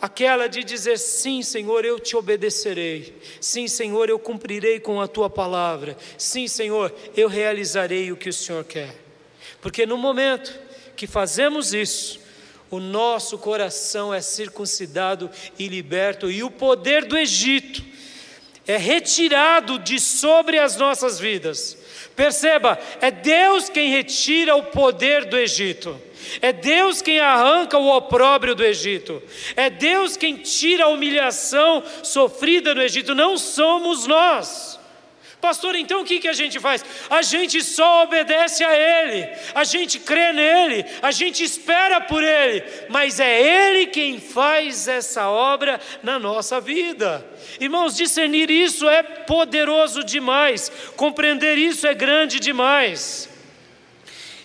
Aquela de dizer: sim, Senhor, eu te obedecerei. Sim, Senhor, eu cumprirei com a tua palavra. Sim, Senhor, eu realizarei o que o Senhor quer. Porque no momento que fazemos isso, o nosso coração é circuncidado e liberto, e o poder do Egito é retirado de sobre as nossas vidas. Perceba, é Deus quem retira o poder do Egito. É Deus quem arranca o opróbrio do Egito. É Deus quem tira a humilhação sofrida no Egito. Não somos nós. Pastor, então o que a gente faz? A gente só obedece a Ele, a gente crê nele, a gente espera por Ele, mas é Ele quem faz essa obra na nossa vida. Irmãos, discernir isso é poderoso demais, compreender isso é grande demais.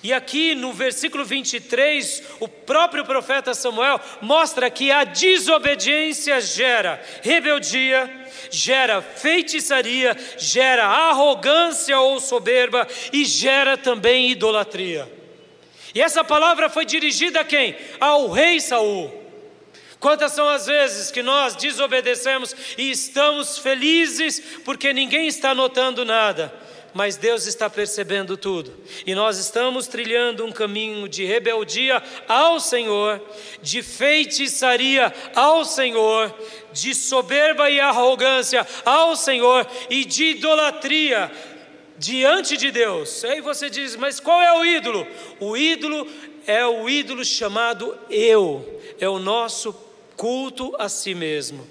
E aqui no versículo 23, o próprio profeta Samuel mostra que a desobediência gera rebeldia, gera feitiçaria, gera arrogância ou soberba e gera também idolatria. E essa palavra foi dirigida a quem? Ao rei Saul. Quantas são as vezes que nós desobedecemos e estamos felizes porque ninguém está notando nada, mas Deus está percebendo tudo, e nós estamos trilhando um caminho de rebeldia ao Senhor, de feitiçaria ao Senhor, de soberba e arrogância ao Senhor, e de idolatria diante de Deus. Aí você diz: mas qual é o ídolo? O ídolo é o ídolo chamado eu, é o nosso culto a si mesmo.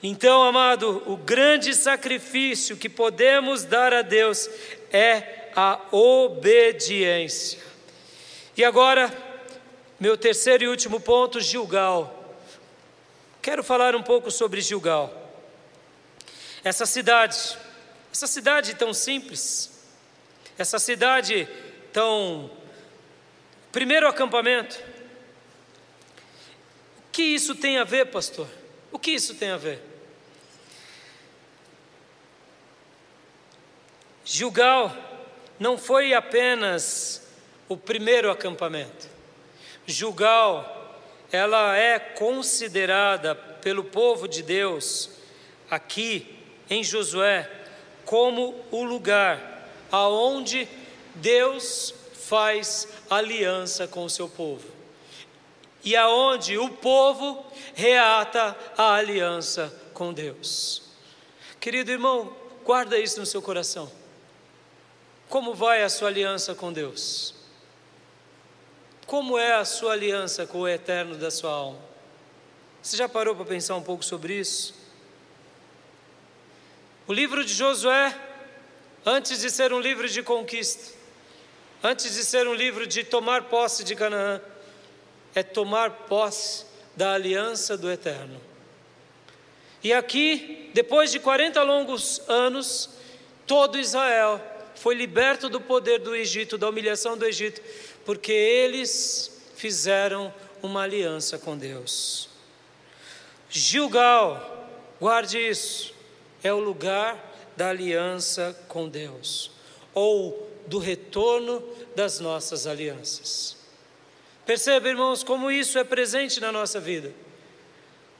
Então, amado, o grande sacrifício que podemos dar a Deus é a obediência. E agora, meu terceiro e último ponto, Gilgal. Quero falar um pouco sobre Gilgal. Essa cidade tão simples, essa cidade primeiro acampamento. O que isso tem a ver, pastor? O que isso tem a ver? Gilgal não foi apenas o primeiro acampamento. Gilgal, ela é considerada pelo povo de Deus, aqui em Josué, como o lugar aonde Deus faz aliança com o seu povo. E aonde o povo reata a aliança com Deus. Querido irmão, guarda isso no seu coração. Como vai a sua aliança com Deus? Como é a sua aliança com o eterno da sua alma? Você já parou para pensar um pouco sobre isso? O livro de Josué, antes de ser um livro de conquista, antes de ser um livro de tomar posse de Canaã, é tomar posse da aliança do eterno. E aqui, depois de 40 longos anos, todo Israel foi liberto do poder do Egito, da humilhação do Egito, porque eles fizeram uma aliança com Deus. Gilgal, guarde isso, é o lugar da aliança com Deus, ou do retorno das nossas alianças. Perceba, irmãos, como isso é presente na nossa vida.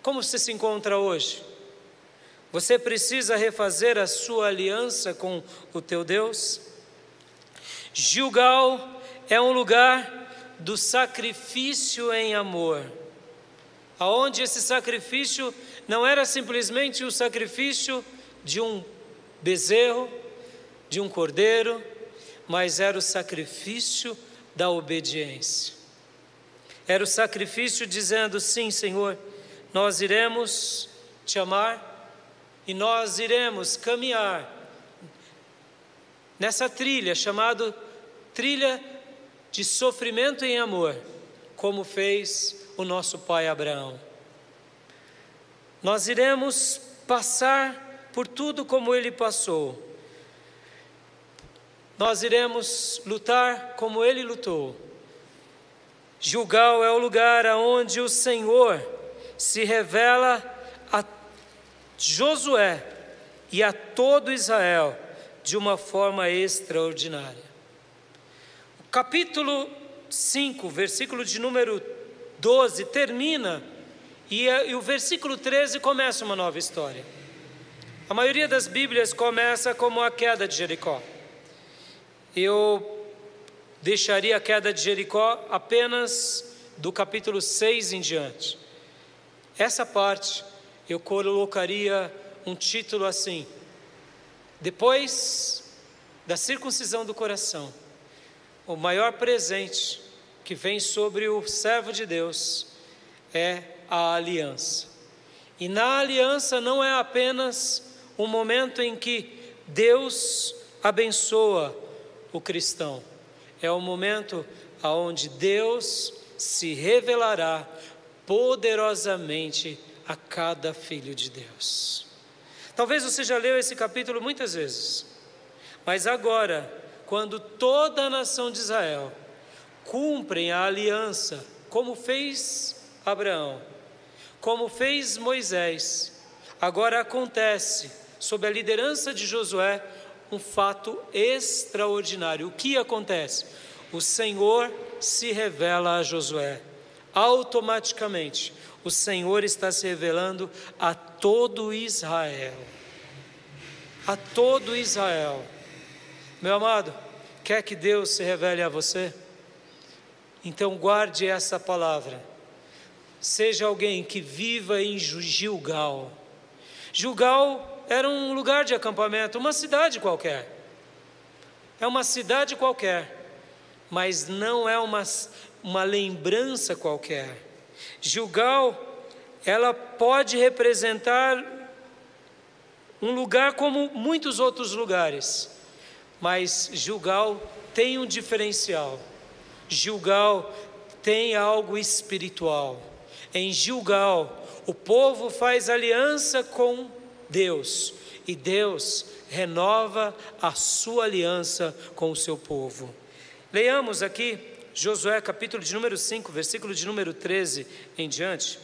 Como você se encontra hoje? Você precisa refazer a sua aliança com o teu Deus? Gilgal é um lugar do sacrifício em amor, aonde esse sacrifício não era simplesmente o sacrifício de um bezerro, de um cordeiro, mas era o sacrifício da obediência. Era o sacrifício dizendo: sim, Senhor, nós iremos te amar e nós iremos caminhar nessa trilha chamada trilha de sofrimento em amor, como fez o nosso pai Abraão. Nós iremos passar por tudo como ele passou. Nós iremos lutar como ele lutou. Gilgal é o lugar onde o Senhor se revela a Josué e a todo Israel de uma forma extraordinária. O capítulo 5, versículo de número 12 termina e o versículo 13 começa uma nova história. A maioria das Bíblias começa como a queda de Jericó. Eu deixaria a queda de Jericó apenas do capítulo 6 em diante. Essa parte eu colocaria um título assim: depois da circuncisão do coração, o maior presente que vem sobre o servo de Deus é a aliança. E na aliança não é apenas um momento em que Deus abençoa o cristão, é o momento onde Deus se revelará poderosamente a cada filho de Deus. Talvez você já leu esse capítulo muitas vezes, mas agora, quando toda a nação de Israel cumprem a aliança, como fez Abraão, como fez Moisés, agora acontece, sob a liderança de Josué, um fato extraordinário. O que acontece? O Senhor se revela a Josué. Automaticamente, o Senhor está se revelando a todo Israel. A todo Israel. Meu amado, quer que Deus se revele a você? Então guarde essa palavra. Seja alguém que viva em Gilgal. Gilgal era um lugar de acampamento, uma cidade qualquer. É uma cidade qualquer, mas não é uma lembrança qualquer. Gilgal, ela pode representar um lugar como muitos outros lugares, mas Gilgal tem um diferencial. Gilgal tem algo espiritual. Em Gilgal, o povo faz aliança com Deus, e Deus renova a sua aliança com o seu povo. Leiamos aqui Josué capítulo de número 5, versículo de número 13 em diante.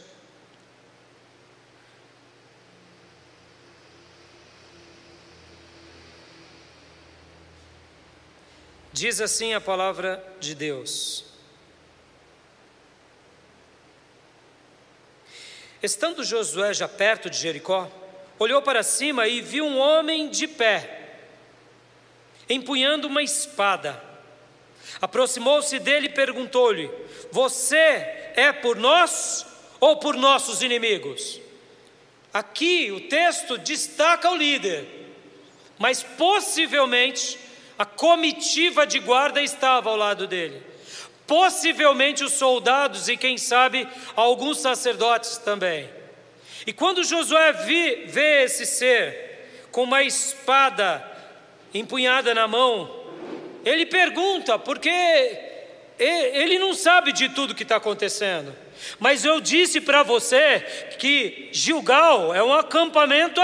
Diz assim a palavra de Deus: estando Josué já perto de Jericó, olhou para cima e viu um homem de pé, empunhando uma espada. Aproximou-se dele e perguntou-lhe: você é por nós ou por nossos inimigos? Aqui o texto destaca o líder, mas possivelmente a comitiva de guarda estava ao lado dele. Possivelmente os soldados e, quem sabe, alguns sacerdotes também. E quando Josué vê esse ser com uma espada empunhada na mão, ele pergunta, porque ele não sabe de tudo que está acontecendo. Mas eu disse para você que Gilgal é um acampamento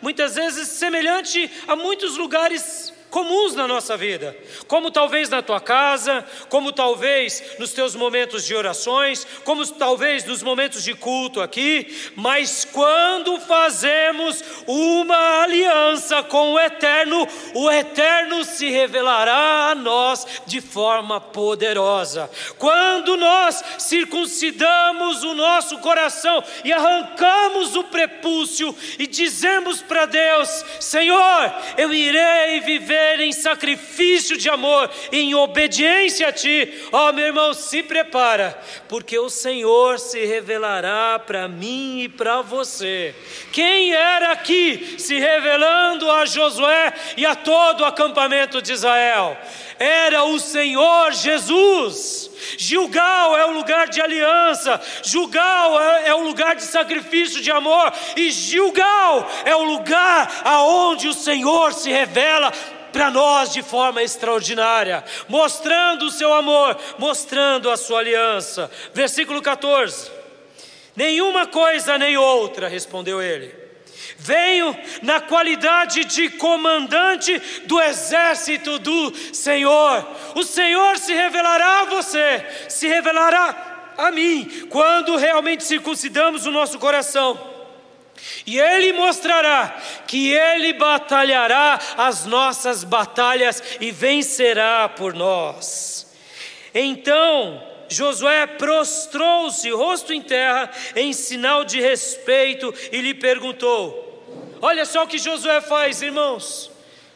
muitas vezes semelhante a muitos lugares comuns na nossa vida, como talvez na tua casa, como talvez nos teus momentos de orações, como talvez nos momentos de culto aqui, mas quando fazemos uma aliança com o Eterno se revelará a nós de forma poderosa. Quando nós circuncidamos o nosso coração e arrancamos o prepúcio e dizemos para Deus: Senhor, eu irei viver em sacrifício de amor, em obediência a Ti. Ó, meu irmão, se prepara, porque o Senhor se revelará para mim e para você. Quem era aqui se revelando a Josué e a todo o acampamento de Israel? Era o Senhor Jesus. Gilgal é o lugar de aliança, Gilgal é o lugar de sacrifício de amor, e Gilgal é o lugar aonde o Senhor se revela para nós de forma extraordinária, mostrando o seu amor, mostrando a sua aliança. Versículo 14: nenhuma coisa nem outra, respondeu ele, venho na qualidade de comandante do exército do Senhor. O Senhor se revelará a você, se revelará a mim, quando realmente circuncidamos o nosso coração. E Ele mostrará que Ele batalhará as nossas batalhas e vencerá por nós. Então Josué prostrou-se, rosto em terra, em sinal de respeito, e lhe perguntou. Olha só o que Josué faz, irmãos.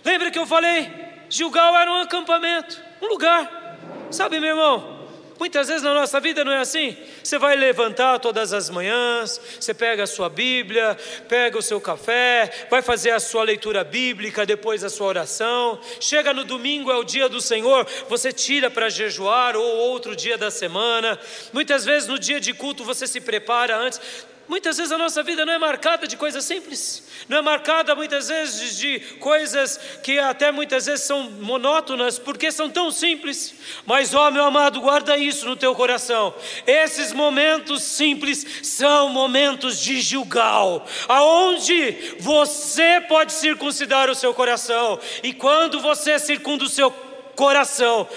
Lembra que eu falei? Gilgal era um acampamento, um lugar. Sabe, meu irmão, muitas vezes na nossa vida não é assim? Você vai levantar todas as manhãs, você pega a sua Bíblia, pega o seu café, vai fazer a sua leitura bíblica, depois a sua oração. Chega no domingo, é o dia do Senhor, você tira para jejuar, ou outro dia da semana. Muitas vezes no dia de culto você se prepara antes. Muitas vezes a nossa vida não é marcada de coisas simples, não é marcada muitas vezes de coisas que até muitas vezes são monótonas, porque são tão simples. Mas, ó meu amado, guarda isso no teu coração. Esses momentos simples são momentos de Gilgal, aonde você pode circuncidar o seu coração. E quando você circunda o seu coração,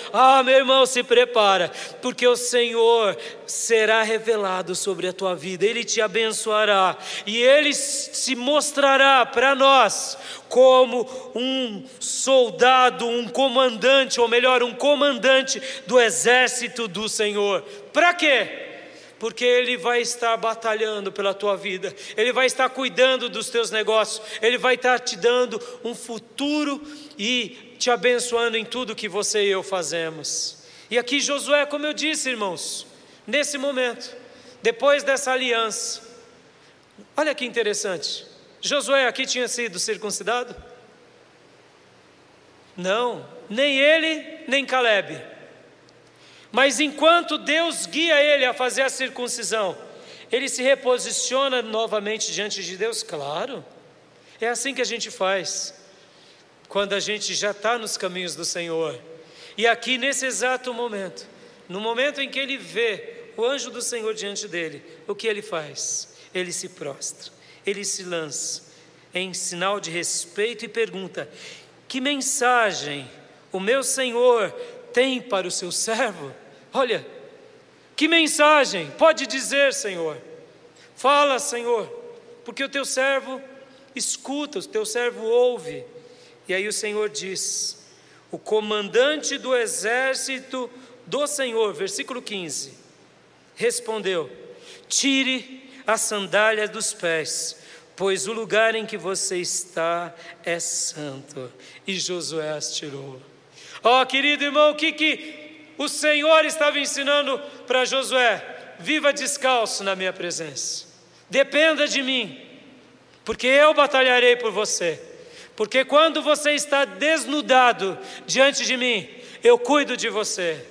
meu irmão, se prepara, porque o Senhor será revelado sobre a tua vida, Ele te abençoará, e Ele se mostrará para nós como um soldado, um comandante, ou melhor, um comandante do exército do Senhor. Para quê? Porque Ele vai estar batalhando pela tua vida, Ele vai estar cuidando dos teus negócios, Ele vai estar te dando um futuro e te abençoando em tudo que você e eu fazemos. E aqui Josué, como eu disse, irmãos, nesse momento, depois dessa aliança, olha que interessante, Josué aqui tinha sido circuncidado? Não, nem ele, nem Calebe. Mas enquanto Deus guia ele a fazer a circuncisão, ele se reposiciona novamente diante de Deus? Claro, é assim que a gente faz, quando a gente já está nos caminhos do Senhor. E aqui nesse exato momento, no momento em que ele vê o anjo do Senhor diante dele, o que ele faz? Ele se prostra, ele se lança, em sinal de respeito e pergunta: que mensagem o meu senhor tem para o seu servo? Olha, que mensagem? Pode dizer, Senhor. Fala, Senhor, porque o teu servo escuta, o teu servo ouve. E aí o Senhor diz: o comandante do exército do Senhor, versículo 15, respondeu: tire a sandália dos pés, pois o lugar em que você está é santo. E Josué as tirou. Ó, querido irmão, o que o Senhor estava ensinando para Josué? Viva descalço na minha presença, dependa de mim, porque eu batalharei por você. Porque quando você está desnudado diante de mim, eu cuido de você.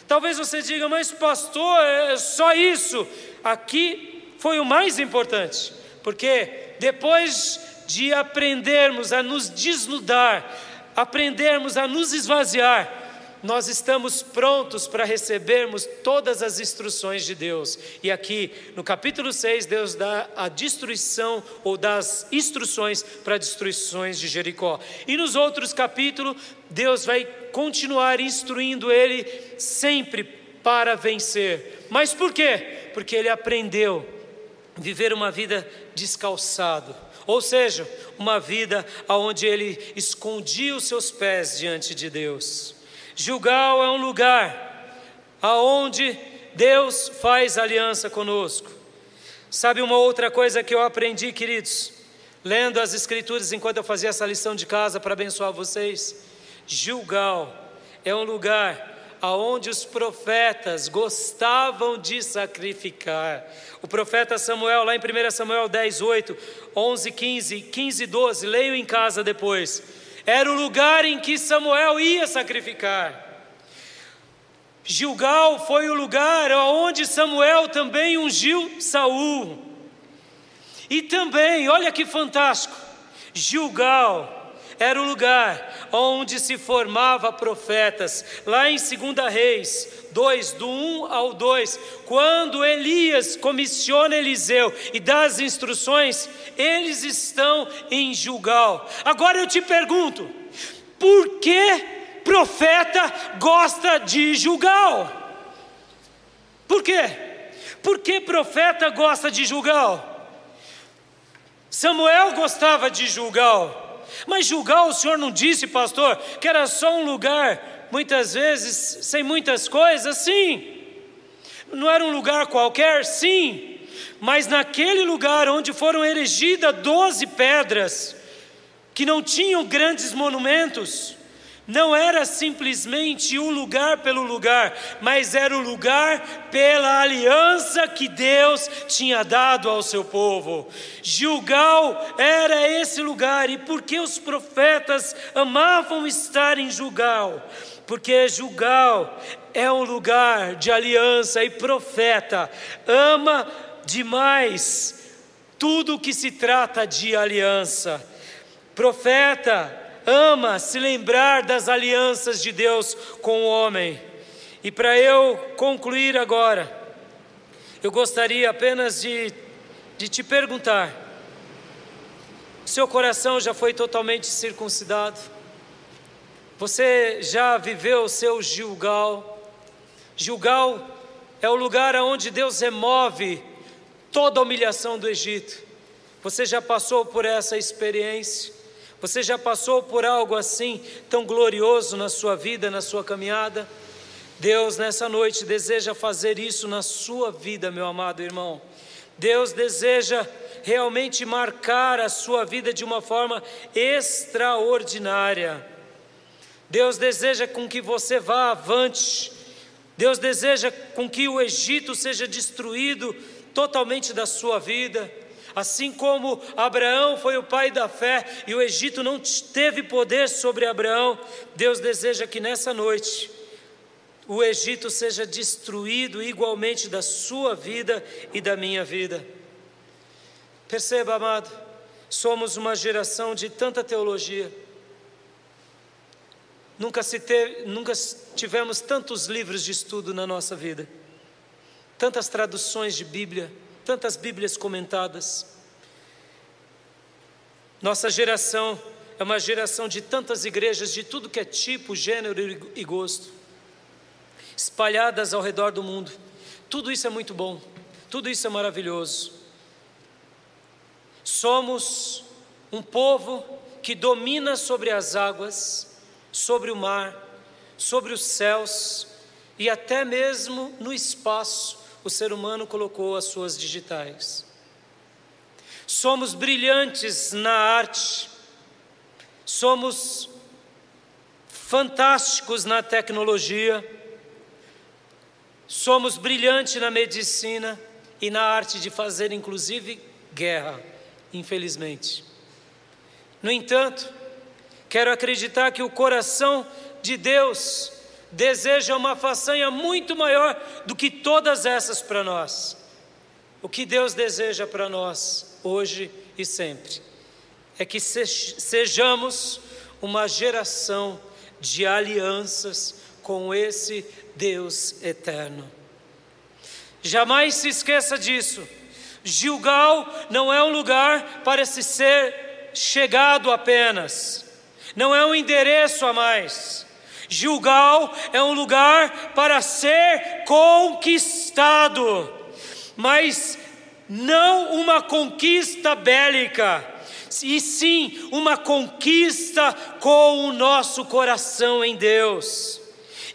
Talvez você diga: mas pastor, é só isso? Aqui foi o mais importante, porque depois de aprendermos a nos desnudar, aprendermos a nos esvaziar, nós estamos prontos para recebermos todas as instruções de Deus. E aqui no capítulo 6, Deus dá a destruição, ou das instruções para destruições de Jericó. E nos outros capítulos, Deus vai continuar instruindo ele sempre para vencer. Mas por quê? Porque ele aprendeu a viver uma vida descalçado, ou seja, uma vida onde ele escondia os seus pés diante de Deus. Gilgal é um lugar aonde Deus faz aliança conosco. Sabe uma outra coisa que eu aprendi, queridos, lendo as Escrituras enquanto eu fazia essa lição de casa para abençoar vocês? Gilgal é um lugar aonde os profetas gostavam de sacrificar. O profeta Samuel, lá em 1 Samuel 10, 8, 11, 15, 15, 12, leio em casa depois. Era o lugar em que Samuel ia sacrificar. Gilgal foi o lugar onde Samuel também ungiu Saul. E também, olha que fantástico, Gilgal era o lugar onde se formava profetas. Lá em 2 Reis 2, do 1 ao 2, quando Elias comissiona Eliseu e dá as instruções, eles estão em Gilgal. Agora eu te pergunto, por que profeta gosta de Gilgal? Por quê? Por que profeta gosta de Gilgal? Samuel gostava de Gilgal. Mas Gilgal, o senhor não disse, pastor, que era só um lugar, muitas vezes, sem muitas coisas? Sim. Não era um lugar qualquer? Sim. Mas naquele lugar onde foram erigidas 12 pedras, que não tinham grandes monumentos, não era simplesmente o lugar pelo lugar, mas era o lugar pela aliança que Deus tinha dado ao seu povo. Gilgal era esse lugar. E por que os profetas amavam estar em Gilgal? Porque Gilgal é um lugar de aliança, e profeta ama demais tudo que se trata de aliança. Profeta ama se lembrar das alianças de Deus com o homem. E para eu concluir agora, eu gostaria apenas de te perguntar: seu coração já foi totalmente circuncidado? Você já viveu o seu Gilgal? Gilgal é o lugar onde Deus remove toda a humilhação do Egito. Você já passou por essa experiência? Você já passou por algo assim tão glorioso na sua vida, na sua caminhada? Deus nessa noite deseja fazer isso na sua vida, meu amado irmão. Deus deseja realmente marcar a sua vida de uma forma extraordinária. Deus deseja com que você vá avante. Deus deseja com que o Egito seja destruído totalmente da sua vida. Assim como Abraão foi o pai da fé e o Egito não teve poder sobre Abraão, Deus deseja que nessa noite o Egito seja destruído igualmente da sua vida e da minha vida. Perceba, amado, somos uma geração de tanta teologia. Nunca tivemos tantos livros de estudo na nossa vida, tantas traduções de Bíblia, tantas Bíblias comentadas. Nossa geração é uma geração de tantas igrejas, de tudo que é tipo, gênero e gosto, espalhadas ao redor do mundo. Tudo isso é muito bom, tudo isso é maravilhoso. Somos um povo que domina sobre as águas, sobre o mar, sobre os céus e até mesmo no espaço. O ser humano colocou as suas digitais. Somos brilhantes na arte, somos fantásticos na tecnologia, somos brilhantes na medicina e na arte de fazer inclusive guerra, infelizmente. No entanto, quero acreditar que o coração de Deus deseja uma façanha muito maior do que todas essas para nós. O que Deus deseja para nós, hoje e sempre, é que sejamos uma geração de alianças com esse Deus eterno. Jamais se esqueça disso. Gilgal não é um lugar para se ser chegado apenas, não é um endereço a mais. Gilgal é um lugar para ser conquistado, mas não uma conquista bélica, e sim uma conquista com o nosso coração em Deus.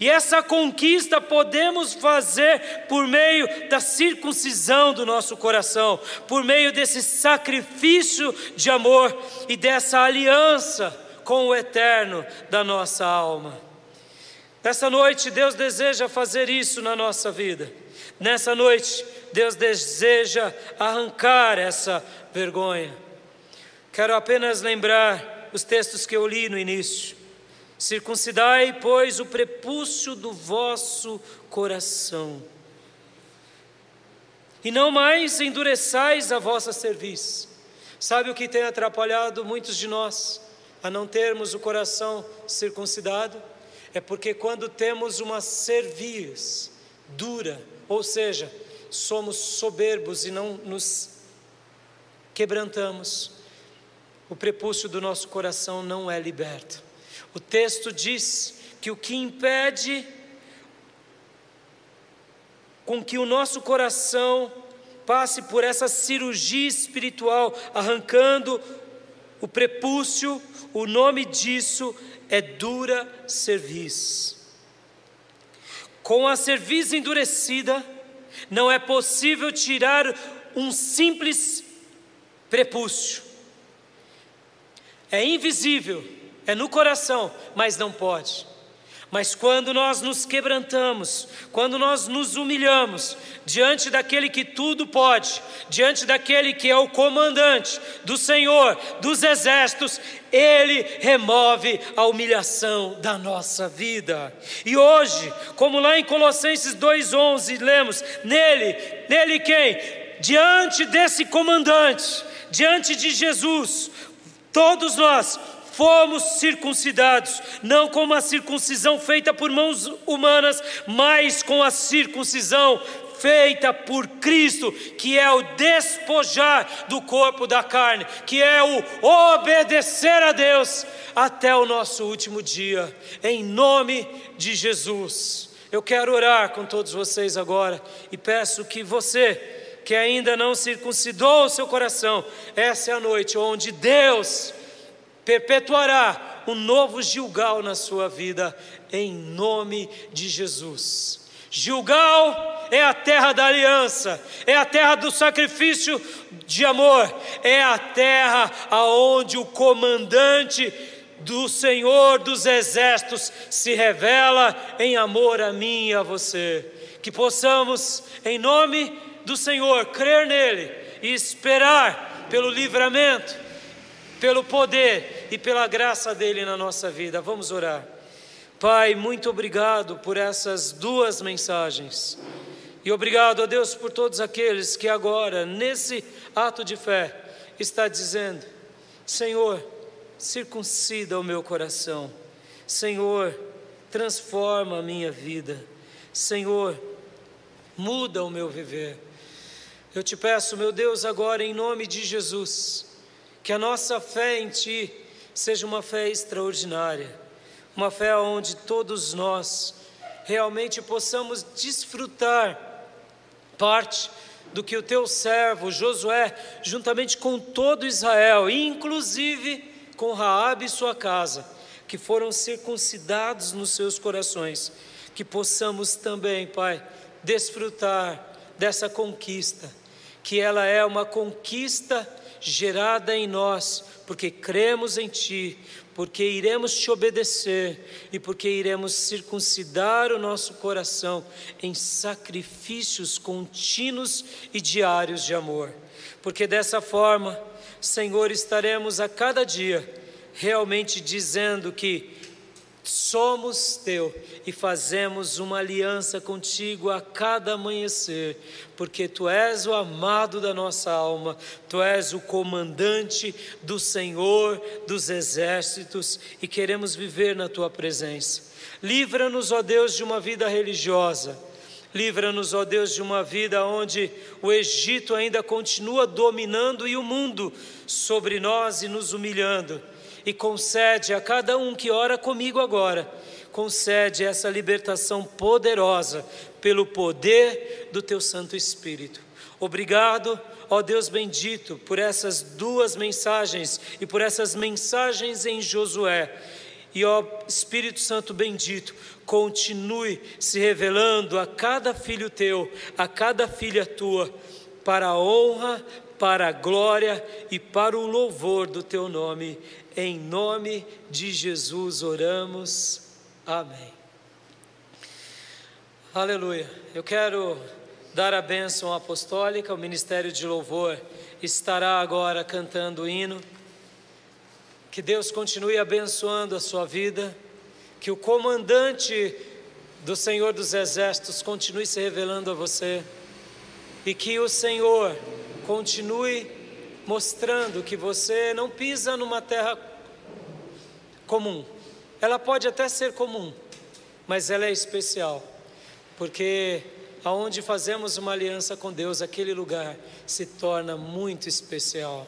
E essa conquista podemos fazer por meio da circuncisão do nosso coração, por meio desse sacrifício de amor e dessa aliança com o eterno da nossa alma. Nessa noite, Deus deseja fazer isso na nossa vida. Nessa noite, Deus deseja arrancar essa vergonha. Quero apenas lembrar os textos que eu li no início. Circuncidai, pois, o prepúcio do vosso coração, e não mais endureçais a vossa cerviz. Sabe o que tem atrapalhado muitos de nós a não termos o coração circuncidado? É porque quando temos uma cerviz dura, ou seja, somos soberbos e não nos quebrantamos, o prepúcio do nosso coração não é liberto. O texto diz que o que impede com que o nosso coração passe por essa cirurgia espiritual, arrancando o prepúcio, o nome disso é dura cerviz. Com a cerviz endurecida, não é possível tirar um simples prepúcio. É invisível, é no coração, mas não pode. Mas quando nós nos quebrantamos, quando nós nos humilhamos diante daquele que tudo pode, diante daquele que é o comandante do Senhor dos exércitos, Ele remove a humilhação da nossa vida. E hoje, como lá em Colossenses 2,11 lemos, nele quem? Diante desse comandante, diante de Jesus, todos nós fomos circuncidados, não com uma circuncisão feita por mãos humanas, mas com a circuncisão feita por Cristo, que é o despojar do corpo da carne, que é o obedecer a Deus até o nosso último dia, em nome de Jesus. Eu quero orar com todos vocês agora e peço que você, que ainda não circuncidou o seu coração, essa é a noite onde Deus perpetuará um novo Gilgal na sua vida, em nome de Jesus. Gilgal é a terra da aliança, é a terra do sacrifício de amor, é a terra aonde o comandante do Senhor dos exércitos se revela em amor a mim e a você. Que possamos, em nome do Senhor, crer nele e esperar pelo livramento, pelo poder e pela graça dele na nossa vida. Vamos orar. Pai, muito obrigado por essas duas mensagens. E obrigado a Deus por todos aqueles que agora, nesse ato de fé, está dizendo: Senhor, circuncida o meu coração. Senhor, transforma a minha vida. Senhor, muda o meu viver. Eu te peço, meu Deus, agora em nome de Jesus, Que a nossa fé em Ti seja uma fé extraordinária, uma fé onde todos nós realmente possamos desfrutar parte do que o Teu servo Josué, juntamente com todo Israel, inclusive com Raabe e sua casa, que foram circuncidados nos seus corações, que possamos também, Pai, desfrutar dessa conquista, que ela é uma conquista gerada em nós, porque cremos em Ti, porque iremos Te obedecer e porque iremos circuncidar o nosso coração em sacrifícios contínuos e diários de amor. Porque dessa forma, Senhor, estaremos a cada dia realmente dizendo que somos Teu e fazemos uma aliança contigo a cada amanhecer, porque Tu és o amado da nossa alma, Tu és o comandante do Senhor dos exércitos e queremos viver na Tua presença. Livra-nos, ó Deus, de uma vida religiosa, livra-nos, ó Deus, de uma vida onde o Egito ainda continua dominando e o mundo sobre nós e nos humilhando. E concede a cada um que ora comigo agora, concede essa libertação poderosa pelo poder do Teu Santo Espírito. Obrigado, ó Deus bendito, por essas duas mensagens e por essas mensagens em Josué. E ó Espírito Santo bendito, continue se revelando a cada filho Teu, a cada filha Tua, para a honra, para a glória e para o louvor do Teu nome. Em nome de Jesus oramos. Amém. Aleluia. Eu quero dar a bênção apostólica. O Ministério de Louvor estará agora cantando o hino. Que Deus continue abençoando a sua vida. Que o comandante do Senhor dos Exércitos continue se revelando a você. E que o Senhor continue mostrando que você não pisa numa terra comum. Ela pode até ser comum, mas ela é especial, porque aonde fazemos uma aliança com Deus, aquele lugar se torna muito especial.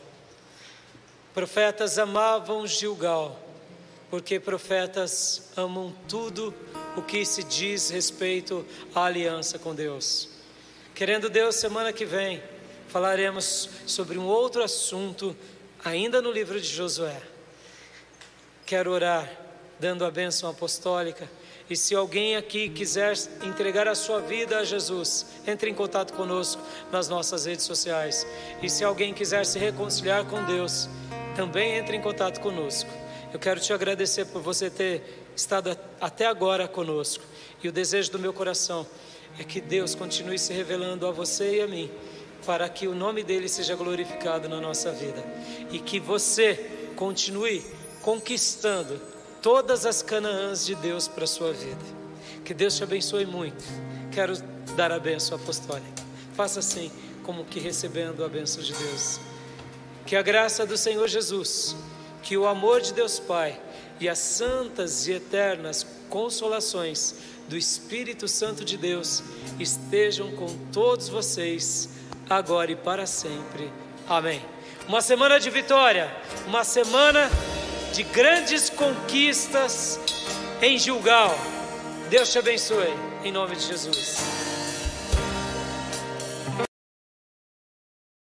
Profetas amavam Gilgal, porque profetas amam tudo o que se diz respeito à aliança com Deus. Querendo Deus, semana que vem falaremos sobre um outro assunto, ainda no livro de Josué. Quero orar, dando a bênção apostólica. E se alguém aqui quiser entregar a sua vida a Jesus, entre em contato conosco nas nossas redes sociais. E se alguém quiser se reconciliar com Deus, também entre em contato conosco. Eu quero te agradecer por você ter estado até agora conosco. E o desejo do meu coração é que Deus continue se revelando a você e a mim, para que o nome dele seja glorificado na nossa vida. E que você continue conquistando todas as Canaãs de Deus para a sua vida. Que Deus te abençoe muito. Quero dar a bênção apostólica. Faça assim, como que recebendo a bênção de Deus. Que a graça do Senhor Jesus, que o amor de Deus Pai e as santas e eternas consolações do Espírito Santo de Deus estejam com todos vocês, agora e para sempre. Amém. Uma semana de vitória, uma semana de grandes conquistas em Gilgal. Deus te abençoe, em nome de Jesus.